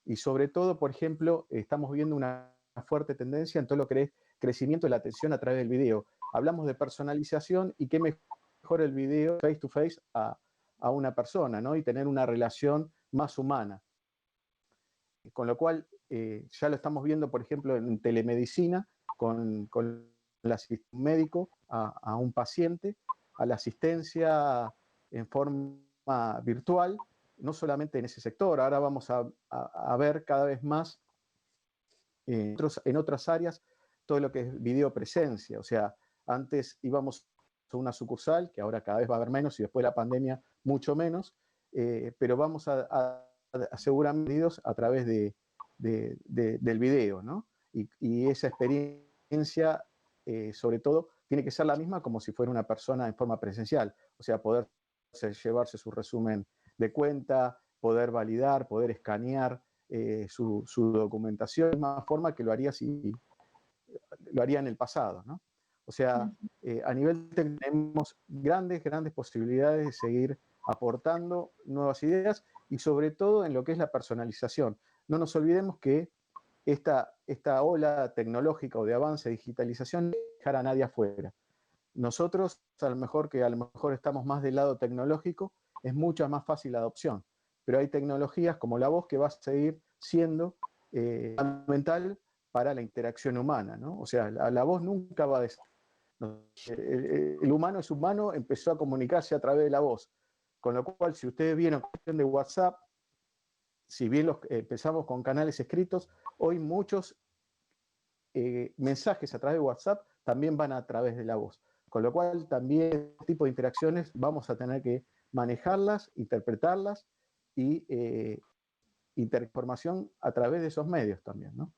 y sobre todo, por ejemplo, estamos viendo una fuerte tendencia en todo lo que es crecimiento de la atención a través del video. Hablamos de personalización y qué mejor el video face to face a una persona, ¿no? Y tener una relación más humana. Con lo cual, ya lo estamos viendo, por ejemplo, en telemedicina, con el asistente médico a un paciente, a la asistencia en forma virtual, no solamente en ese sector, ahora vamos a ver cada vez más en otras áreas todo lo que es videopresencia. O sea, antes íbamos a una sucursal, que ahora cada vez va a haber menos y después de la pandemia mucho menos, pero vamos a asegurar medios a través del video, ¿no? Y esa experiencia, sobre todo, tiene que ser la misma como si fuera una persona en forma presencial, o sea, poder llevarse su resumen de cuenta, poder validar, poder escanear su documentación de la misma forma que lo haría en el pasado, ¿no? O sea, a nivel técnico tenemos grandes posibilidades de seguir aportando nuevas ideas y sobre todo en lo que es la personalización. No nos olvidemos que esta ola tecnológica o de avance de digitalización no dejará a nadie afuera. Nosotros, a lo mejor estamos más del lado tecnológico, es mucho más fácil la adopción, pero hay tecnologías como la voz que va a seguir siendo fundamental para la interacción humana, ¿no? O sea, la voz nunca va a el humano es humano, empezó a comunicarse a través de la voz. Con lo cual, si ustedes vieron la cuestión de WhatsApp, si bien empezamos con canales escritos, hoy muchos mensajes a través de WhatsApp también van a través de la voz. Con lo cual, también este tipo de interacciones vamos a tener que manejarlas, interpretarlas y interformación a través de esos medios también, ¿no?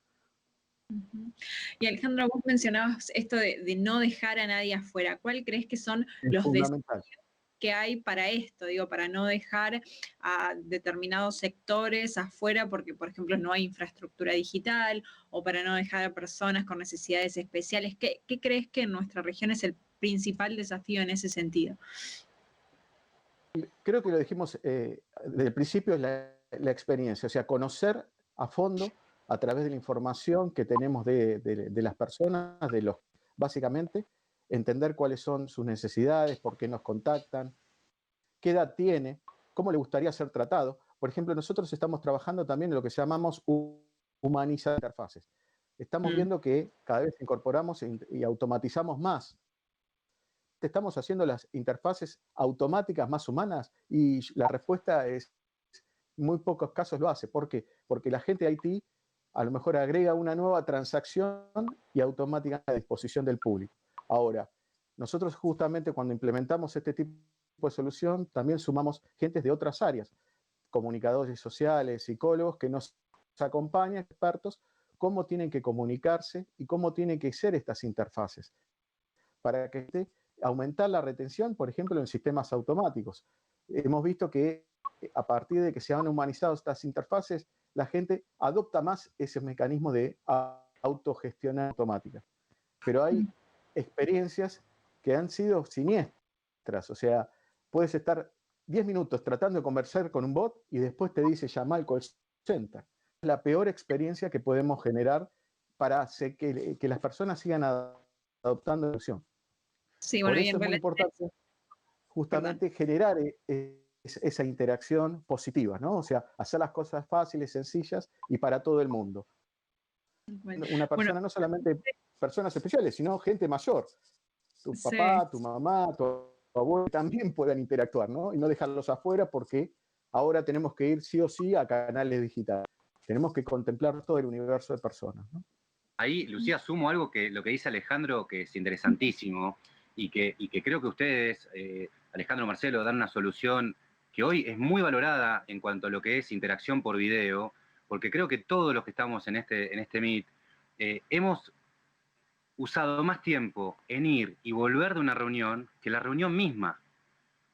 Y Alejandro, vos mencionabas esto de no dejar a nadie afuera. ¿Cuál crees que son Es los fundamental. desafíos que hay para esto? Digo, para no dejar a determinados sectores afuera porque, por ejemplo, no hay infraestructura digital, o para no dejar a personas con necesidades especiales. ¿Qué crees que en nuestra región es el principal desafío en ese sentido? Creo que lo dijimos desde el principio, es la experiencia, o sea, conocer a fondo a través de la información que tenemos de las personas, básicamente, entender cuáles son sus necesidades, por qué nos contactan, qué edad tiene, cómo le gustaría ser tratado. Por ejemplo, nosotros estamos trabajando también en lo que llamamos humanizar interfaces. Estamos viendo que cada vez incorporamos y automatizamos más. Estamos haciendo las interfaces automáticas más humanas y la respuesta es, muy pocos casos lo hace. ¿Por qué? Porque la gente de IT a lo mejor agrega una nueva transacción y automáticamente a disposición del público. Ahora, nosotros justamente cuando implementamos este tipo de solución, también sumamos gente de otras áreas, comunicadores sociales, psicólogos, que nos acompañan, expertos, cómo tienen que comunicarse y cómo tienen que ser estas interfaces, para que aumentar la retención, por ejemplo, en sistemas automáticos. Hemos visto que a partir de que se han humanizado estas interfaces, la gente adopta más ese mecanismo de autogestión automática. Pero hay experiencias que han sido siniestras, o sea, puedes estar 10 minutos tratando de conversar con un bot y después te dice llama al call center. Es la peor experiencia que podemos generar para hacer que las personas sigan adoptando la solución. Sí, Por bueno, y eso en es muy importante justamente generar esa interacción positiva, ¿no? O sea, hacer las cosas fáciles, sencillas y para todo el mundo. Una persona, bueno, no solamente personas especiales, sino gente mayor. Tu sí. papá, tu mamá, tu abuelo también puedan interactuar, ¿no? Y no dejarlos afuera porque ahora tenemos que ir sí o sí a canales digitales. Tenemos que contemplar todo el universo de personas, ¿no? Ahí, Lucía, sumo algo que lo que dice Alejandro, que es interesantísimo, y que creo que ustedes, Alejandro, Marcelo, dan una solución que hoy es muy valorada en cuanto a lo que es interacción por video, porque creo que todos los que estamos en este Meet hemos usado más tiempo en ir y volver de una reunión que la reunión misma.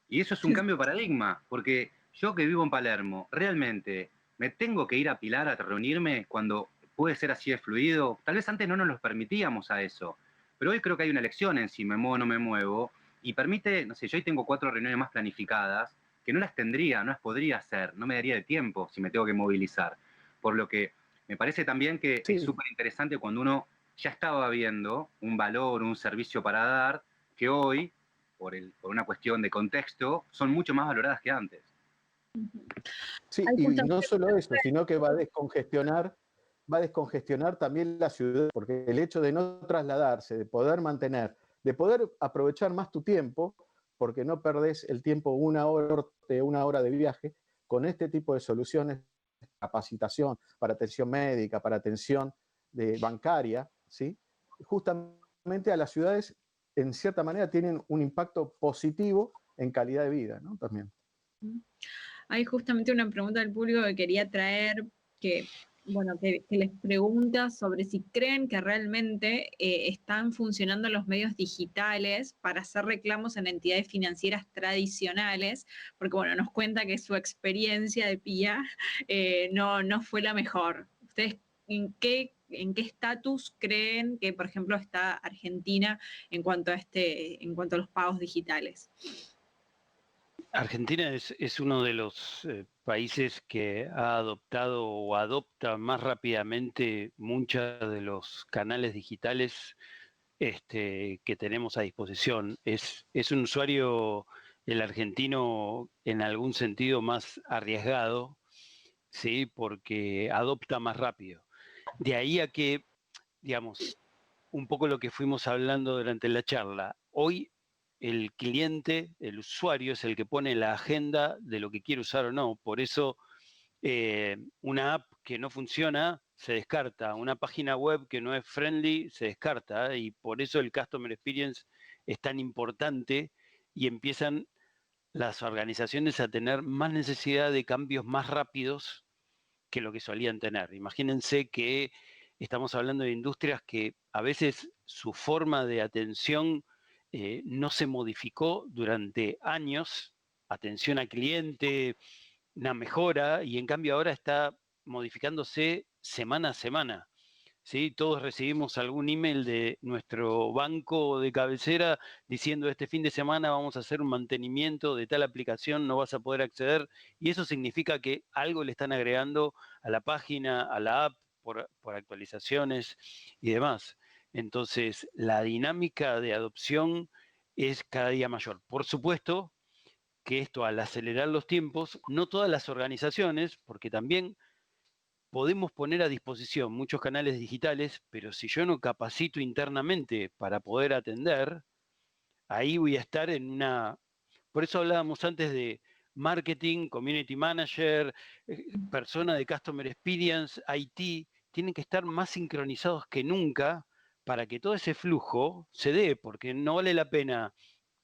Y eso es un cambio de paradigma, porque yo que vivo en Palermo, realmente me tengo que ir a Pilar a reunirme cuando puede ser así de fluido. Tal vez antes no nos lo permitíamos a eso, pero hoy creo que hay una elección en si me muevo o no me muevo, y permite, no sé, yo hoy tengo 4 reuniones más planificadas, que no las tendría, no las podría hacer, no me daría de tiempo si me tengo que movilizar. Por lo que me parece también que Sí. es súper interesante cuando uno ya estaba viendo un valor, un servicio para dar, que hoy por una cuestión de contexto, son mucho más valoradas que antes. Sí, y no solo eso, sino que va a descongestionar también la ciudad, porque el hecho de no trasladarse, de poder mantener, de poder aprovechar más tu tiempo, porque no perdés el tiempo una hora de viaje, con este tipo de soluciones, capacitación para atención médica, para atención bancaria, ¿sí? Justamente a las ciudades, en cierta manera, tienen un impacto positivo en calidad de vida, ¿no? También. Hay justamente una pregunta del público que quería traer, que les pregunta sobre si creen que realmente están funcionando los medios digitales para hacer reclamos en entidades financieras tradicionales, porque bueno, nos cuenta que su experiencia de PIA no fue la mejor. ¿Ustedes en qué estatus creen que, por ejemplo, está Argentina en cuanto a los pagos digitales? Argentina es uno de los países que ha adoptado o adopta más rápidamente muchos de los canales digitales que tenemos a disposición. Es un usuario, el argentino, en algún sentido más arriesgado, ¿sí? Porque adopta más rápido. De ahí a que, digamos, un poco lo que fuimos hablando durante la charla, hoy el cliente, el usuario, es el que pone la agenda de lo que quiere usar o no. Por eso una app que no funciona se descarta, una página web que no es friendly se descarta, y por eso el Customer Experience es tan importante y empiezan las organizaciones a tener más necesidad de cambios más rápidos que lo que solían tener. Imagínense que estamos hablando de industrias que a veces su forma de atención no se modificó durante años, atención al cliente, una mejora, y en cambio ahora está modificándose semana a semana. ¿Sí? Todos recibimos algún email de nuestro banco de cabecera diciendo este fin de semana vamos a hacer un mantenimiento de tal aplicación, no vas a poder acceder, y eso significa que algo le están agregando a la página, a la app, por actualizaciones y demás. Entonces, la dinámica de adopción es cada día mayor. Por supuesto que esto, al acelerar los tiempos, no todas las organizaciones, porque también podemos poner a disposición muchos canales digitales, pero si yo no capacito internamente para poder atender, ahí voy a estar en una... Por eso hablábamos antes de marketing, community manager, persona de customer experience, IT, tienen que estar más sincronizados que nunca para que todo ese flujo se dé, porque no vale la pena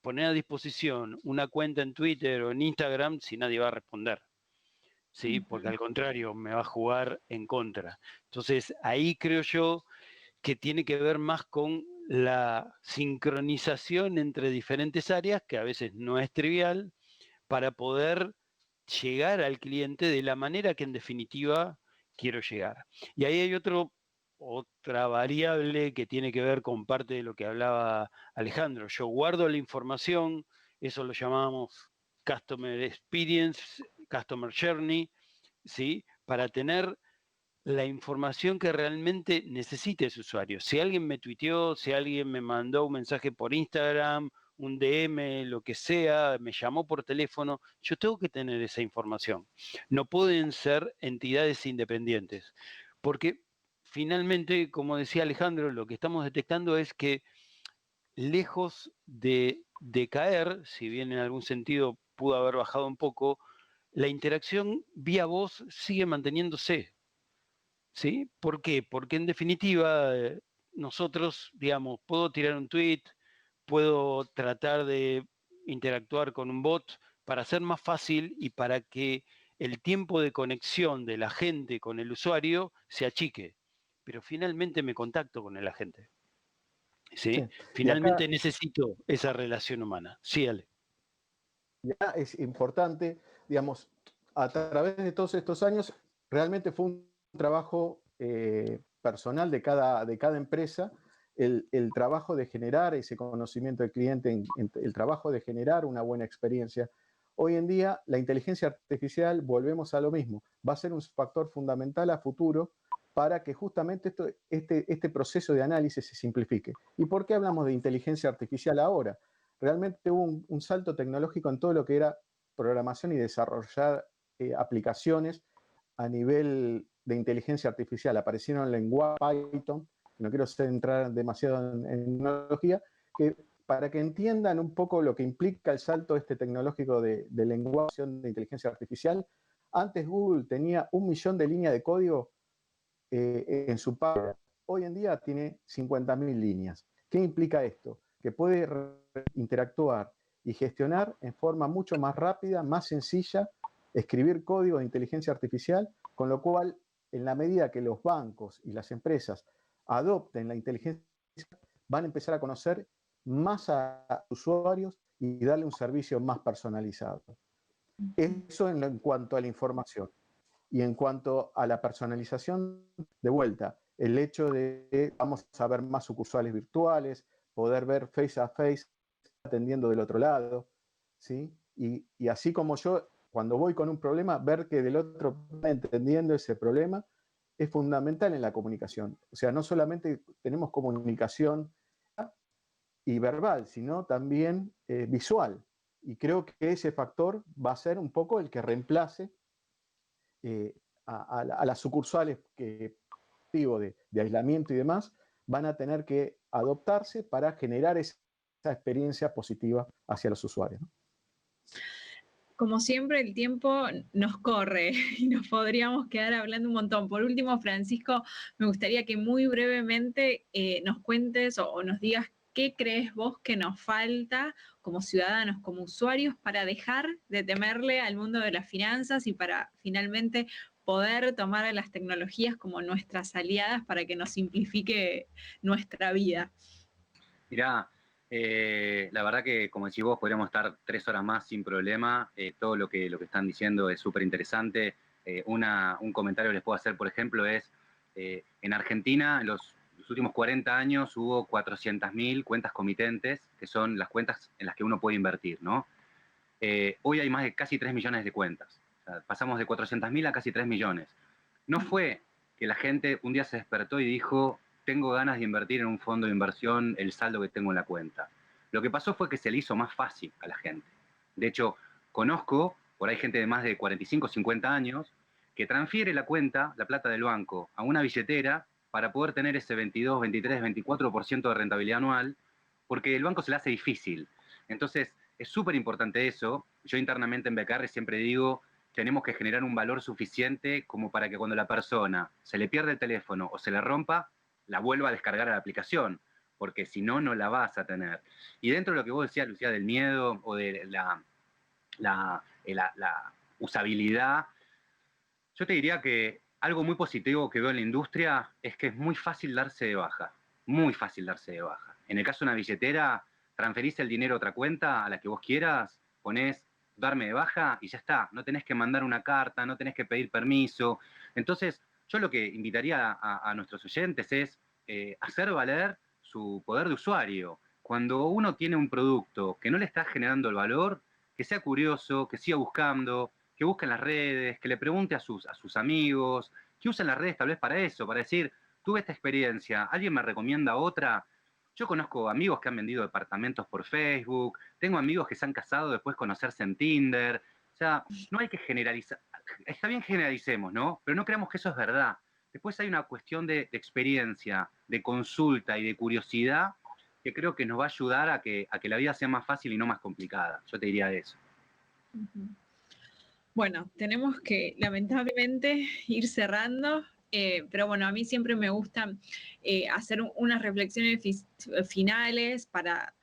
poner a disposición una cuenta en Twitter o en Instagram si nadie va a responder. ¿Sí? Porque al contrario, me va a jugar en contra. Entonces, ahí creo yo que tiene que ver más con la sincronización entre diferentes áreas, que a veces no es trivial, para poder llegar al cliente de la manera que en definitiva quiero llegar. Y ahí hay otra variable que tiene que ver con parte de lo que hablaba Alejandro. Yo guardo la información, eso lo llamamos Customer Experience, Customer Journey, ¿sí? Para tener la información que realmente necesite ese usuario. Si alguien me tuiteó, si alguien me mandó un mensaje por Instagram, un DM, lo que sea, me llamó por teléfono, yo tengo que tener esa información. No pueden ser entidades independientes, porque finalmente, como decía Alejandro, lo que estamos detectando es que lejos de caer, si bien en algún sentido pudo haber bajado un poco, la interacción vía voz sigue manteniéndose. ¿Sí? ¿Por qué? Porque en definitiva nosotros, digamos, puedo tirar un tweet, puedo tratar de interactuar con un bot para hacer más fácil y para que el tiempo de conexión de la gente con el usuario se achique, pero finalmente me contacto con el agente. ¿Sí? Sí. Y Finalmente acá necesito esa relación humana. Sí, Ale. ya es importante, digamos, a través de todos estos años, realmente fue un trabajo personal de cada empresa, el trabajo de generar ese conocimiento del cliente, el trabajo de generar una buena experiencia. Hoy en día, la inteligencia artificial, volvemos a lo mismo, va a ser un factor fundamental a futuro para que justamente este proceso de análisis se simplifique. ¿Y por qué hablamos de inteligencia artificial ahora? Realmente hubo un salto tecnológico en todo lo que era programación y desarrollar aplicaciones a nivel de inteligencia artificial. Aparecieron el lenguaje Python, no quiero entrar demasiado en tecnología, que para que entiendan un poco lo que implica el salto tecnológico de lenguaje de inteligencia artificial, antes Google tenía 1 millón de líneas de código en su página. Hoy en día tiene 50.000 líneas. ¿Qué implica esto? Que puede interactuar y gestionar en forma mucho más rápida, más sencilla, escribir código de inteligencia artificial, con lo cual, en la medida que los bancos y las empresas adopten la inteligencia artificial, van a empezar a conocer más a usuarios y darle un servicio más personalizado. Eso en cuanto a la información. Y en cuanto a la personalización, de vuelta, el hecho de vamos a ver más sucursales virtuales, poder ver face a face atendiendo del otro lado, ¿sí? Y así como yo, cuando voy con un problema, ver que del otro está entendiendo ese problema es fundamental en la comunicación. O sea, no solamente tenemos comunicación y verbal, sino también visual. Y creo que ese factor va a ser un poco el que reemplace a las sucursales que de aislamiento y demás, van a tener que adoptarse para generar esa experiencia positiva hacia los usuarios, ¿no? Como siempre, el tiempo nos corre y nos podríamos quedar hablando un montón. Por último, Francisco, me gustaría que muy brevemente nos cuentes o nos digas qué crees vos que nos falta como ciudadanos, como usuarios, para dejar de temerle al mundo de las finanzas y para finalmente poder tomar a las tecnologías como nuestras aliadas para que nos simplifique nuestra vida. Mirá, la verdad que, como decís vos, podríamos estar 3 horas más sin problema. Todo lo que están diciendo es súper interesante. Un comentario que les puedo hacer, por ejemplo, es, en Argentina, en los últimos 40 años, hubo 400.000 cuentas comitentes, que son las cuentas en las que uno puede invertir, ¿no? Hoy hay más de casi 3 millones de cuentas. O sea, pasamos de 400.000 a casi 3 millones. No fue que la gente un día se despertó y dijo, tengo ganas de invertir en un fondo de inversión el saldo que tengo en la cuenta. Lo que pasó fue que se le hizo más fácil a la gente. De hecho, conozco, por ahí gente de más de 45, 50 años, que transfiere la cuenta, la plata del banco, a una billetera para poder tener ese 22, 23, 24% de rentabilidad anual, porque el banco se le hace difícil. Entonces, es súper importante eso. Yo internamente en Becarre siempre digo, tenemos que generar un valor suficiente como para que cuando la persona se le pierde el teléfono o se le rompa, la vuelva a descargar a la aplicación, porque si no, no la vas a tener. Y dentro de lo que vos decías, Lucía, del miedo o de la usabilidad, yo te diría que algo muy positivo que veo en la industria es que es muy fácil darse de baja, muy fácil darse de baja. En el caso de una billetera, transferís el dinero a otra cuenta, a la que vos quieras, ponés darme de baja y ya está. No tenés que mandar una carta, no tenés que pedir permiso. Entonces, yo lo que invitaría a nuestros oyentes es hacer valer su poder de usuario. Cuando uno tiene un producto que no le está generando el valor, que sea curioso, que siga buscando, que busque en las redes, que le pregunte a sus amigos, que usen las redes tal vez para eso, para decir, tuve esta experiencia, ¿alguien me recomienda otra? Yo conozco amigos que han vendido departamentos por Facebook, tengo amigos que se han casado después de conocerse en Tinder. O sea, no hay que generalizar. Está bien que generalicemos, ¿no? Pero no creamos que eso es verdad. Después hay una cuestión de experiencia, de consulta y de curiosidad que creo que nos va a ayudar a que la vida sea más fácil y no más complicada. Yo te diría eso. Bueno, tenemos que lamentablemente ir cerrando, pero bueno, a mí siempre me gusta hacer unas reflexiones finales para...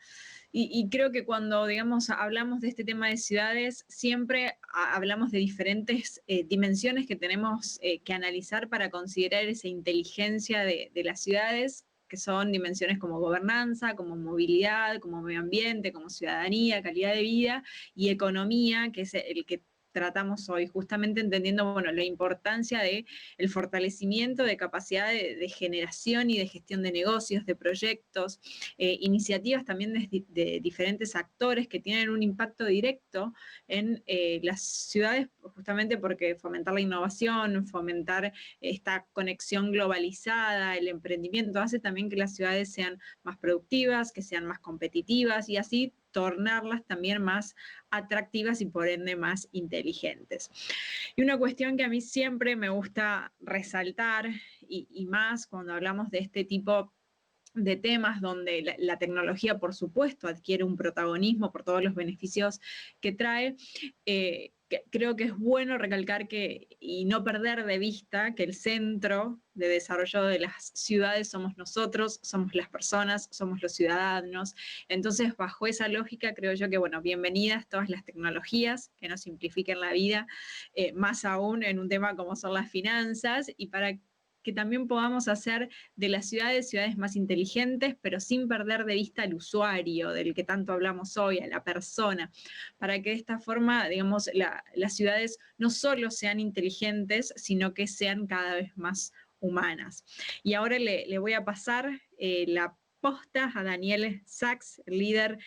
Y creo que cuando, digamos, hablamos de este tema de ciudades, siempre hablamos de diferentes dimensiones que tenemos que analizar para considerar esa inteligencia de las ciudades, que son dimensiones como gobernanza, como movilidad, como medio ambiente, como ciudadanía, calidad de vida y economía, que es el que tratamos hoy, justamente entendiendo, bueno, la importancia de el fortalecimiento de capacidad de generación y de gestión de negocios, de proyectos, iniciativas también de diferentes actores que tienen un impacto directo en las ciudades, justamente porque fomentar la innovación, fomentar esta conexión globalizada, el emprendimiento, hace también que las ciudades sean más productivas, que sean más competitivas y así tornarlas también más atractivas y por ende más inteligentes. Y una cuestión que a mí siempre me gusta resaltar, y más cuando hablamos de este tipo de temas donde la tecnología, por supuesto, adquiere un protagonismo por todos los beneficios que trae, creo que es bueno recalcar y no perder de vista que el centro de desarrollo de las ciudades somos nosotros, somos las personas, somos los ciudadanos. Entonces, bajo esa lógica, creo yo que, bueno, bienvenidas todas las tecnologías que nos simplifiquen la vida, más aún en un tema como son las finanzas, y para que también podamos hacer de las ciudades más inteligentes, pero sin perder de vista al usuario, del que tanto hablamos hoy, a la persona, para que de esta forma, digamos, las ciudades no solo sean inteligentes, sino que sean cada vez más humanas. Y ahora le voy a pasar la posta a Daniel Sachs, líder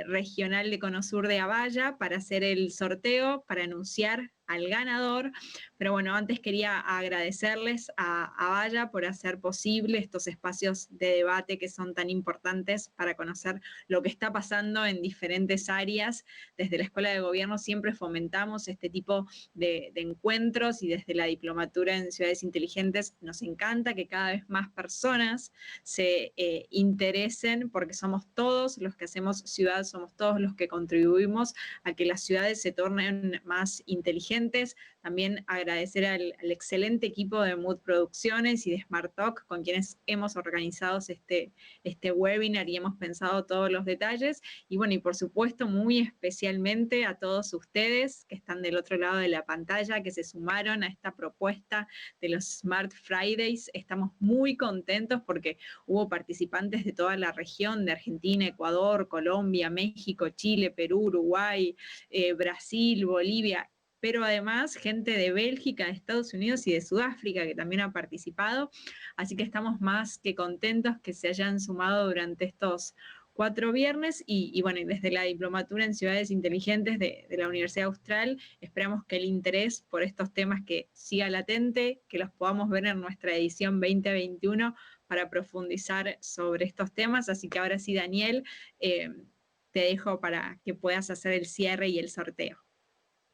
regional de Conosur de Avalla, para hacer el sorteo, para anunciar al ganador. Pero bueno, antes quería agradecerles a Avalla por hacer posible estos espacios de debate que son tan importantes para conocer lo que está pasando en diferentes áreas. Desde la Escuela de Gobierno siempre fomentamos este tipo de encuentros, y desde la diplomatura en ciudades inteligentes nos encanta que cada vez más personas se interesen, porque somos todos los que hacemos ciudad, somos todos los que contribuimos a que las ciudades se tornen más inteligentes inteligentes. También agradecer al excelente equipo de Mood Producciones y de Smart Talk, con quienes hemos organizado este webinar y hemos pensado todos los detalles. Y bueno, y por supuesto, muy especialmente a todos ustedes que están del otro lado de la pantalla, que se sumaron a esta propuesta de los Smart Fridays. Estamos muy contentos porque hubo participantes de toda la región, de Argentina, Ecuador, Colombia, México, Chile, Perú, Uruguay, Brasil, Bolivia, pero además gente de Bélgica, de Estados Unidos y de Sudáfrica que también ha participado. Así que estamos más que contentos que se hayan sumado durante estos 4 viernes y bueno, y desde la Diplomatura en Ciudades Inteligentes de la Universidad Austral esperamos que el interés por estos temas que siga latente, que los podamos ver en nuestra edición 2021 para profundizar sobre estos temas. Así que ahora sí, Daniel, te dejo para que puedas hacer el cierre y el sorteo.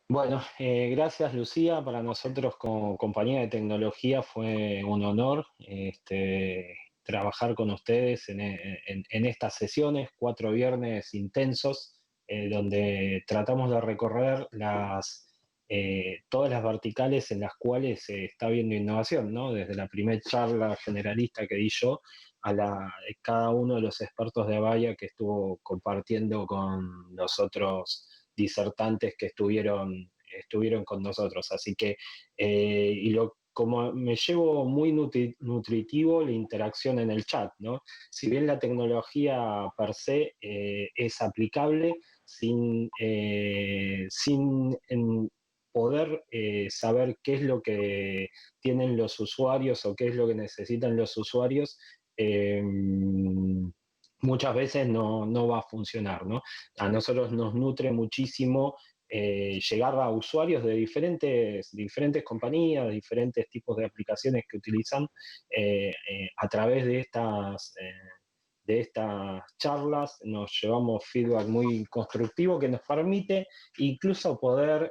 Bueno, gracias Lucía. Para nosotros como compañía de tecnología fue un honor trabajar con ustedes en estas sesiones, 4 viernes intensos, donde tratamos de recorrer todas las verticales en las cuales se está viendo innovación, ¿no? Desde la primera charla generalista que di yo a cada uno de los expertos de Avaya que estuvo compartiendo con los otros disertantes que estuvieron con nosotros. Así que, como me llevo muy nutritivo la interacción en el chat, ¿no? Si bien la tecnología per se es aplicable, sin poder saber qué es lo que tienen los usuarios o qué es lo que necesitan los usuarios, muchas veces no va a funcionar, ¿no? A nosotros nos nutre muchísimo llegar a usuarios de diferentes compañías, diferentes tipos de aplicaciones que utilizan a través de estas charlas. Nos llevamos feedback muy constructivo que nos permite incluso poder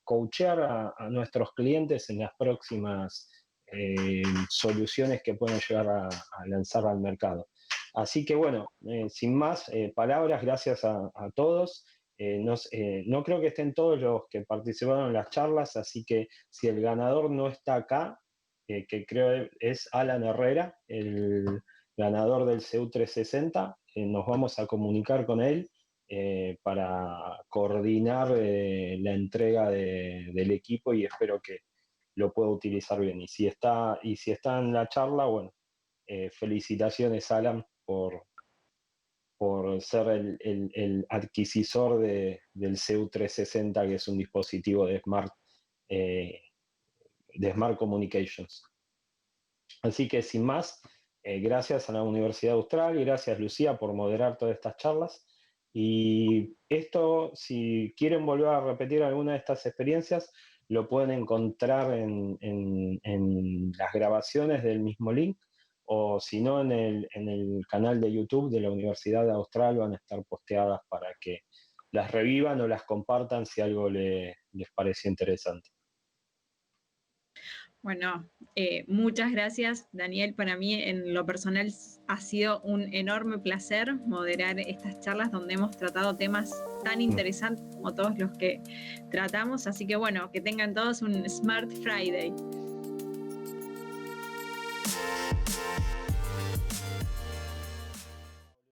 coachear a nuestros clientes en las próximas soluciones que pueden llegar a lanzar al mercado. Así que bueno, sin más palabras, gracias a todos. No creo que estén todos los que participaron en las charlas, así que si el ganador no está acá, que creo es Alan Herrera, el ganador del CEU 360, nos vamos a comunicar con él para coordinar la entrega del equipo y espero que lo pueda utilizar bien. Y si está en la charla, bueno, felicitaciones Alan por ser el adquisisor del CEU 360, que es un dispositivo de Smart Communications. Así que sin más, gracias a la Universidad Austral y gracias Lucía por moderar todas estas charlas. Y esto, si quieren volver a repetir alguna de estas experiencias, lo pueden encontrar en las grabaciones del mismo link, o si no en el canal de YouTube de la Universidad Austral van a estar posteadas para que las revivan o las compartan si algo les parece interesante. Bueno, muchas gracias, Daniel. Para mí, en lo personal, ha sido un enorme placer moderar estas charlas donde hemos tratado temas tan interesantes como todos los que tratamos. Así que bueno, que tengan todos un Smart Friday.